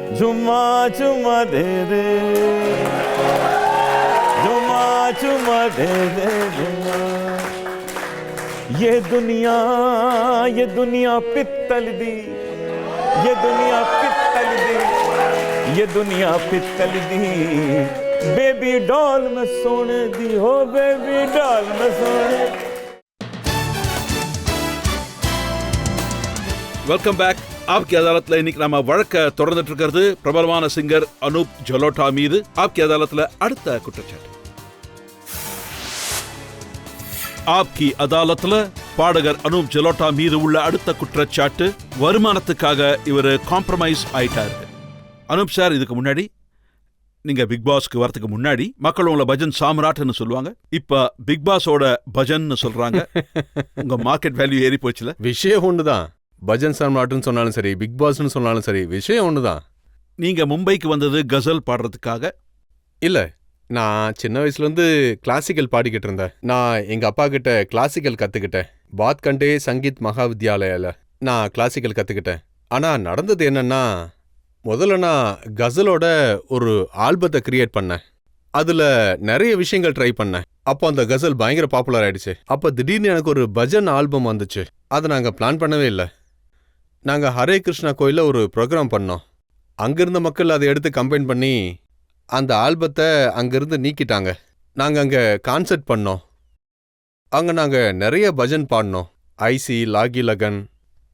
जुम्मा चुम्मा दे दे, जुम्मा चुम्मा दे दे जुम्मा, ये दुनिया पित्तल दी, ये दुनिया पित्तल दी, ये दुनिया पित्तल दी, बेबी डॉल में सोने दी हो, बेबी डॉल में सोने. Welcome back. ஆப்கி அதாலத்தில் இன்னைக்கு நம்ம வழக்க தொடர்ந்துட்டு இருக்கிறது பிரபலமான சிங்கர் அனூப் ஜலோட்டா மீது. ஆப்கி அதாலத்தில் அடுத்த குற்றச்சாட்டு. ஆப்கி அதாலத்தில் பாடகர் அனூப் ஜலோட்டா மீது உள்ள அடுத்த குற்றச்சாட்டு, வருமானத்துக்காக இவர் காம்ப்ரமைஸ் ஆயிட்டாரு. அனூப் சார், இதுக்கு முன்னாடி நீங்க பிக் பாஸ்க்கு வரதுக்கு முன்னாடி மக்கள் உங்களை பஜன் சாம்ராட்னு சொல்லுவாங்க. இப்ப பிக் பாஸோட பஜன் சொல்றாங்க. உங்க மார்க்கெட் வேல்யூ ஏறி போச்சுல. விஷயம் ஒண்ணுதான். பஜன் சாம்ராட்னு சொன்னாலும் சரி, பிக் பாஸ்னு சொன்னாலும் சரி, விஷயம் ஒண்ணுதான். நீங்க மும்பைக்கு வந்தது கசல் பாடுறதுக்காக இல்ல, நான் சின்ன வயசுலேருந்து கிளாசிக்கல் பாடிக்கிட்டு இருந்தேன். நான் எங்க அப்பா கிட்ட கிளாசிக்கல் கத்துக்கிட்டேன். பாத்கண்டே சங்கீத் மகாவித்யாலயால நான் கிளாசிக்கல் கத்துக்கிட்டேன். ஆனா நடந்தது என்னன்னா, முதல்ல நான் கசலோட ஒரு ஆல்பத்தை கிரியேட் பண்ணேன். அதுல நிறைய விஷயங்கள் ட்ரை பண்ணேன். அப்போ அந்த கசல் பயங்கர பாப்புலர் ஆயிடுச்சு. அப்போ திடீர்னு எனக்கு ஒரு பஜன் ஆல்பம் வந்துச்சு. அதை நாங்கள் பிளான் பண்ணவே இல்லை. நாங்கள் ஹரே கிருஷ்ணா கோயிலில் ஒரு ப்ரோக்ராம் பண்ணோம். அங்கிருந்த மக்கள் அதை எடுத்து கம்பைன் பண்ணி அந்த ஆல்பத்தை அங்கிருந்து நீக்கிட்டாங்க. நாங்கள் அங்கே கான்சர்ட் பண்ணோம். அங்கே நாங்கள் நிறைய பஜன் பாடினோம். ஐசி, லாகி லகன்,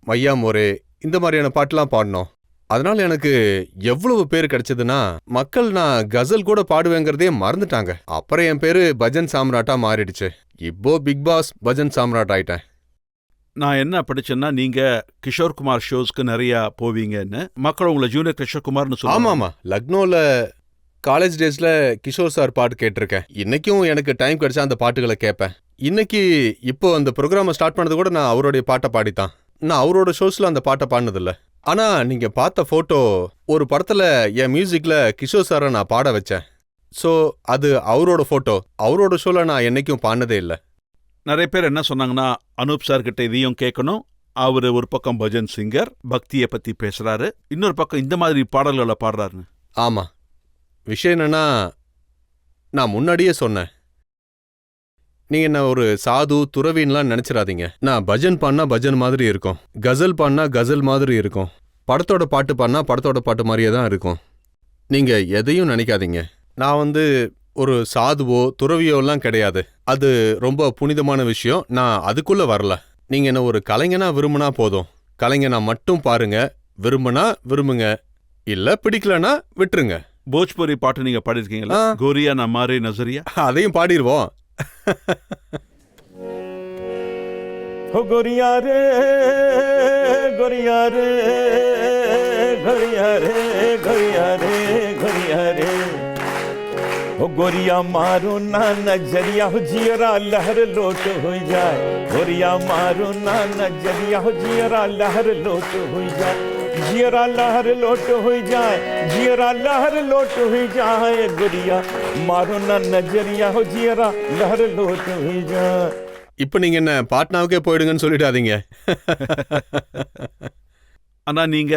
மையா மோரே, இந்த மாதிரியான பாட்டெலாம் பாடினோம். அதனால எனக்கு எவ்வளவு பேர் கிடைச்சதுன்னா, மக்கள் நான் கசல் கூட பாடுவேங்கிறதே மறந்துட்டாங்க. அப்புறம் என் பேரு பஜன் சாம்ராட்டா மாறிடுச்சு. இப்போ பிக் பாஸ் பஜன் சாம்ராட் ஆயிட்டேன். நான் என்ன படிச்சேன்னா, நீங்க கிஷோர் குமார் ஷோஸ்க்கு நிறைய போவீங்கன்னு மக்கள் உங்களை ஜூனியர் கிஷோர் குமார்னு சொல்லுவாங்க. ஆமாமா, லக்னோல காலேஜ் டேஸ்ல கிஷோர் சார் பாட்டு கேட்டிருக்கேன். இன்னைக்கும் எனக்கு டைம் கிடைச்சா அந்த பாட்டுகளை கேட்பேன். இப்போ அந்த ப்ரோக்ராமை ஸ்டார்ட் பண்ணது கூட நான் அவருடைய பாட்டை பாடித்தான். நான் அவரோட ஷோஸ்ல அந்த பாட்டை பாடினதில்ல. ஆனா நீங்க பார்த்த போட்டோ, ஒரு படத்துல என் மியூசிக்ல கிஷோர் சாரை நான் பாட வச்சேன். ஸோ அது அவரோட ஃபோட்டோ. அவரோட ஷோவில் நான் என்னைக்கும் பாடினதே இல்லை. நிறைய பேர் என்ன சொன்னாங்கன்னா, அனூப் சார் கிட்ட இதையும் கேட்கணும். அவர் ஒரு பக்கம் பஜன் சிங்கர், பக்தியை பற்றி பேசுகிறாரு, இன்னொரு பக்கம் இந்த மாதிரி பாடல்களை பாடுறாருன்னு. ஆமாம், விஷயம் என்னன்னா, நான் முன்னாடியே சொன்னேன், நீங்கள் என்ன ஒரு சாது துறவின்லாம் நினச்சிடாதீங்க. நான் பஜன் பாடினா பஜன் மாதிரி இருக்கும், கசல் பாடினா கசல் மாதிரி இருக்கும், படத்தோட பாட்டு பாடினா படத்தோட பாட்டு மாதிரியே தான் இருக்கும். நீங்கள் எதையும் நினைக்காதீங்க. நான் ஒரு சாதுவோ துறவியோலாம் கிடையாது. அது ரொம்ப புனிதமான விஷயம். நான் அதுக்குள்ள வரல. நீங்க என்ன ஒரு கலைஞனா விரும்பினா போதும். கலைஞனா மட்டும் பாருங்க. விரும்புனா விரும்புங்க, இல்ல பிடிக்கலனா விட்டுருங்க. போஜ்புரி பாட்டு நீங்க பாடிருக்கீங்களா? கோரியா நமாரே நசரியா, அதையும் பாடிடுவோம். गोरिया रे गोरिया रे गोरिया रे गोरिया रे गोरिया रे ओ गोरिया मारो ना नजरिया हो जियरा लहर लोट हो जाए, गोरिया मारो ना नजरिया हो जियरा लहर लोट हो जाए, जियरा लहर लोट हो जाए, जियरा लहर लोट हो जाए, गोरिया मारो ना नजरिया हो जियरा लहर लोट हो जाए. இப்ப நீங்க என்ன பாட்னாவுக்கே போயிடுங்கன்னு சொல்லிடாதீங்க. ஆனா நீங்க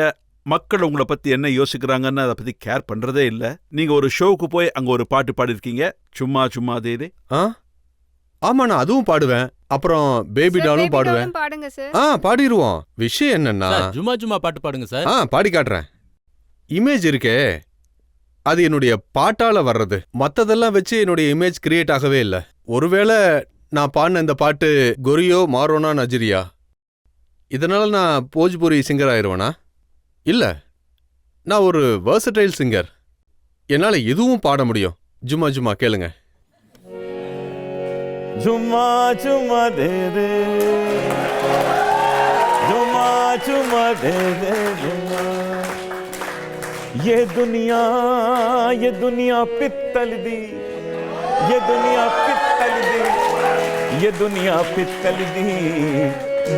மக்கள் உங்களை பத்தி என்ன யோசிக்கிறாங்கன்னு அதை பத்தி கேர் பண்றதே இல்ல. நீங்க ஒரு ஷோவுக்கு போய் அங்க ஒரு பாட்டு பாடிருக்கீங்க, சும்மா சும்மா அதே. ஆமா, நான் அதுவும் பாடுவேன். அப்புறம் பேபி டாலும் பாடுவேன். பாடுங்க சார். பாடிடுவோம். விஷயம் என்னன்னா, சும்மா சும்மா பாட்டு பாடுங்க சார். பாடி காட்டுறேன். இமேஜ் இருக்கே, அது என்னுடைய பாட்டால வர்றது. மத்ததெல்லாம் வச்சு என்னுடைய இமேஜ் கிரியேட் ஆகவே இல்லை. ஒருவேளை நான் பாடின இந்த பாட்டு கொரியோ மாரோனா நஜரியா, இதனால நான் போஜ்புரி சிங்கர் ஆயிடுவேனா? இல்ல, நான் ஒரு வெர்சடைல் சிங்கர். என்னால இதுவும் பாட முடியும். ஜும்மா ஜும்மா கேளுங்க. जुम्मा चुम्मा दे दे, जुम्मा चुम्मा दे दे जुम्मा, ये दुनिया पित्तल दी, ये दुनिया पित्तल दी, ये दुनिया पित्तल दी,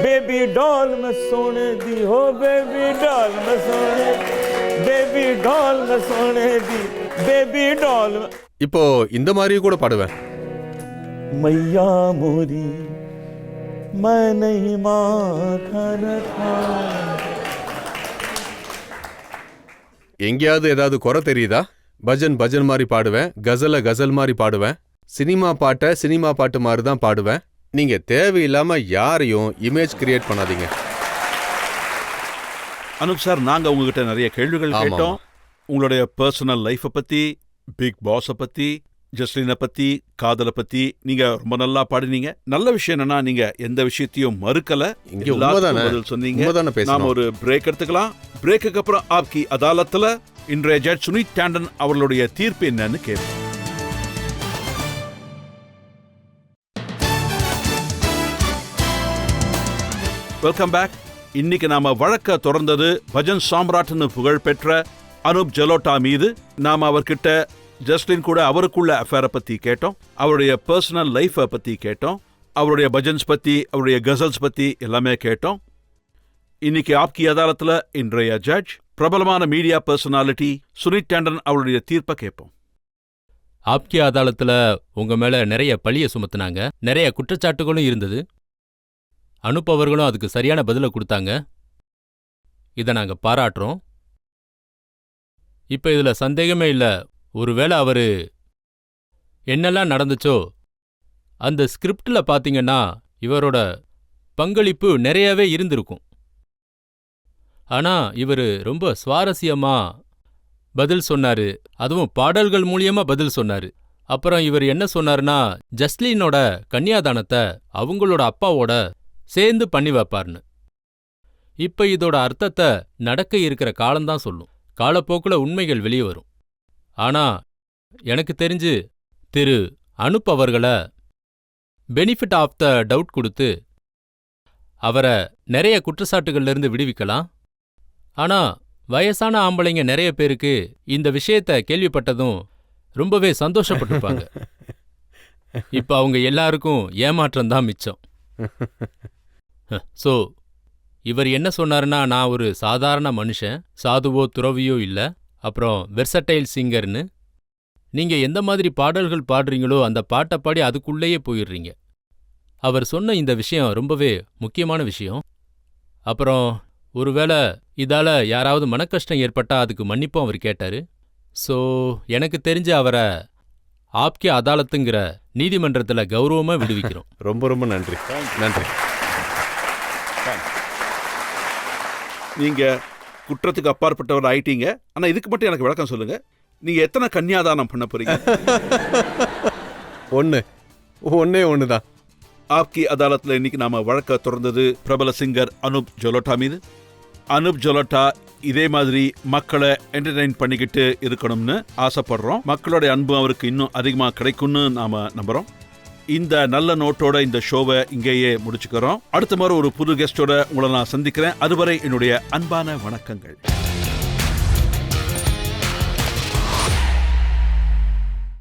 बेबी डॉल में सोने दी, हो बेबी डॉल में सोने, बेबी डॉल में सोने दी, बेबी डॉल में. இப்போ இந்த மாதிரி கூட பாடுவேன். मैया मोरी मैं नहीं माखन था. எங்கேயாவது ஏதாவது குறை தெரியுதா? பஜன் பஜன் மாதிரி பாடுவேன், கசல கசல் மாதிரி பாடுவேன், சினிமா பாட்டை சினிமா பாட்டு மாதிரி தான் பாடுவேன். நீங்க தேவையில்லாம யாரையும் இமேஜ் கிரியேட் பண்ணாதீங்க. அனுப் சார், நாங்க உங்ககிட்ட நிறைய கேள்விகள் கேட்டோம். உங்களுடைய பர்சனல் லைஃபை பத்தி, பிக் பாஸை பத்தி, ஜஸ்லினை பத்தி, காதலை பத்தி நீங்க ரொம்ப நல்லா பாடினீங்க. நல்ல விஷயம் என்னன்னா, நீங்க எந்த விஷயத்தையும் மறுக்கல, பதில் சொன்னீங்க. நாம ஒரு பிரேக் எடுத்துக்கலாம். பிரேக்குக்கு அப்புறம் ஆப்கி அதாலத்துல இன்றைய ஜட்ஜ் சுனித் டாண்டன் அவர்களுடைய தீர்ப்பு என்னன்னு கேட்போம். Welcome back. இன்னைக்கு நாம வழக்க தொடர்ந்தது பஜன் சாம்ராட்னு புகழ் பெற்ற அனூப் ஜலோட்டா மீது. நாம அவர்கிட்ட ஜஸ்லின் கூட அவருக்குள்ள அஃபேரை பத்தி கேட்டோம், அவருடைய பர்சனல் லைஃபை பத்தி கேட்டோம், அவருடைய பஜன்ஸ் பத்தி, அவருடைய கசல்ஸ் பத்தி எல்லாமே கேட்டோம். இன்னைக்கு ஆப்கி அதாலத்துல இன்றைய ஜட்ஜ் பிரபலமான மீடியா பர்சனாலிட்டி சுனித் டாண்டன் அவருடைய தீர்ப்பை கேட்போம். ஆப்கி அதாலத்துல உங்க மேல நிறைய பழிய சுமத்துனாங்க, நிறைய குற்றச்சாட்டுகளும் இருந்தது. அனுப் அவர்களும் அதுக்கு சரியான பதில கொடுத்தாங்க. இதை நாங்க பாராட்டுறோம். இப்ப இதுல சந்தேகமே இல்ல, ஒருவேளை அவரு என்னெல்லாம் நடந்துச்சோ அந்த ஸ்கிரிப்ட்ல பாத்தீங்கன்னா இவரோட பங்களிப்பு நிறையவே இருந்திருக்கும். ஆனா இவரு ரொம்ப சுவாரஸ்யமா பதில் சொன்னாரு, அதுவும் பாடல்கள் மூலியமா பதில் சொன்னாரு. அப்புறம் இவர் என்ன சொன்னாருன்னா, ஜஸ்லினோட கன்னியாதானத்தை அவங்களோட அப்பாவோட சேர்ந்து பண்ணி வைப்பார்னு. இப்ப இதோட அர்த்தத்தை நடக்க இருக்கிற காலம்தான் சொல்லும். காலப்போக்குல உண்மைகள் வெளியே வரும். ஆனா எனக்கு தெரிஞ்சு திரு அனுப் அவர்களை பெனிஃபிட் ஆஃப் த டவுட் கொடுத்து அவரை நிறைய குற்றச்சாட்டுகள்லேருந்து விடுவிக்கலாம். ஆனா வயசான ஆம்பளைங்க நிறைய பேருக்கு இந்த விஷயத்த கேள்விப்பட்டதும் ரொம்பவே சந்தோஷப்பட்டிருப்பாங்க. இப்ப அவங்க எல்லாருக்கும் ஏமாற்றம்தான் மிச்சம். ஸோ இவர் என்ன சொன்னாருன்னா, நான் ஒரு சாதாரண மனுஷன், சாதுவோ துறவியோ இல்லை, அப்புறம் வெர்சடைல் சிங்கர்னு. நீங்க எந்த மாதிரி பாடல்கள் பாடுறீங்களோ அந்த பாட்டை பாடி அதுக்குள்ளேயே போயிடுறீங்க. அவர் சொன்ன இந்த விஷயம் ரொம்பவே முக்கியமான விஷயம். அப்புறம் ஒருவேளை இதால யாராவது மனக்கஷ்டம் ஏற்பட்டா அதுக்கு மன்னிப்பும் அவர் கேட்டாரு. ஸோ எனக்கு தெரிஞ்ச அவரை ஆப்கே அதாலத்துங்கிற நீதிமன்றத்துல கௌரவமா விடுவிக்கிறோம். ரொம்ப ரொம்ப நன்றி. நன்றி. நீங்க குற்றத்துக்கு அப்பாற்பட்டவர் ஆயிட்டீங்க. ஆனா இதுக்கு மட்டும் எனக்கு விளக்கம் சொல்லுங்க. நீங்க எத்தனை கன்னியாதானம் பண்ண போறீங்க? ஒண்ணே தான். ஆப்கி அதாலத்தில் இன்னைக்கு நாம வழக்க தொடர்ந்தது பிரபல சிங்கர் அனுப் ஜலோட்டா மீது. அனுப் ஜலோட்டா இதே மாதிரி மக்களை என்டர்டெயின் பண்ணிக்கிட்டு இருக்கணும்னு ஆசைப்படுறோம். மக்களுடைய அன்பு அவருக்கு இன்னும் அதிகமாக கிடைக்கும்னு நாம நம்புறோம். இந்த நல்ல நோட்டோட இந்த ஷோவை இங்கேயே முடிச்சுக்கிறோம். அடுத்த மாதிரி ஒரு புது கெஸ்டோட உங்களை நான் சந்திக்கிறேன். அதுவரை என்னுடைய அன்பான வணக்கங்கள்.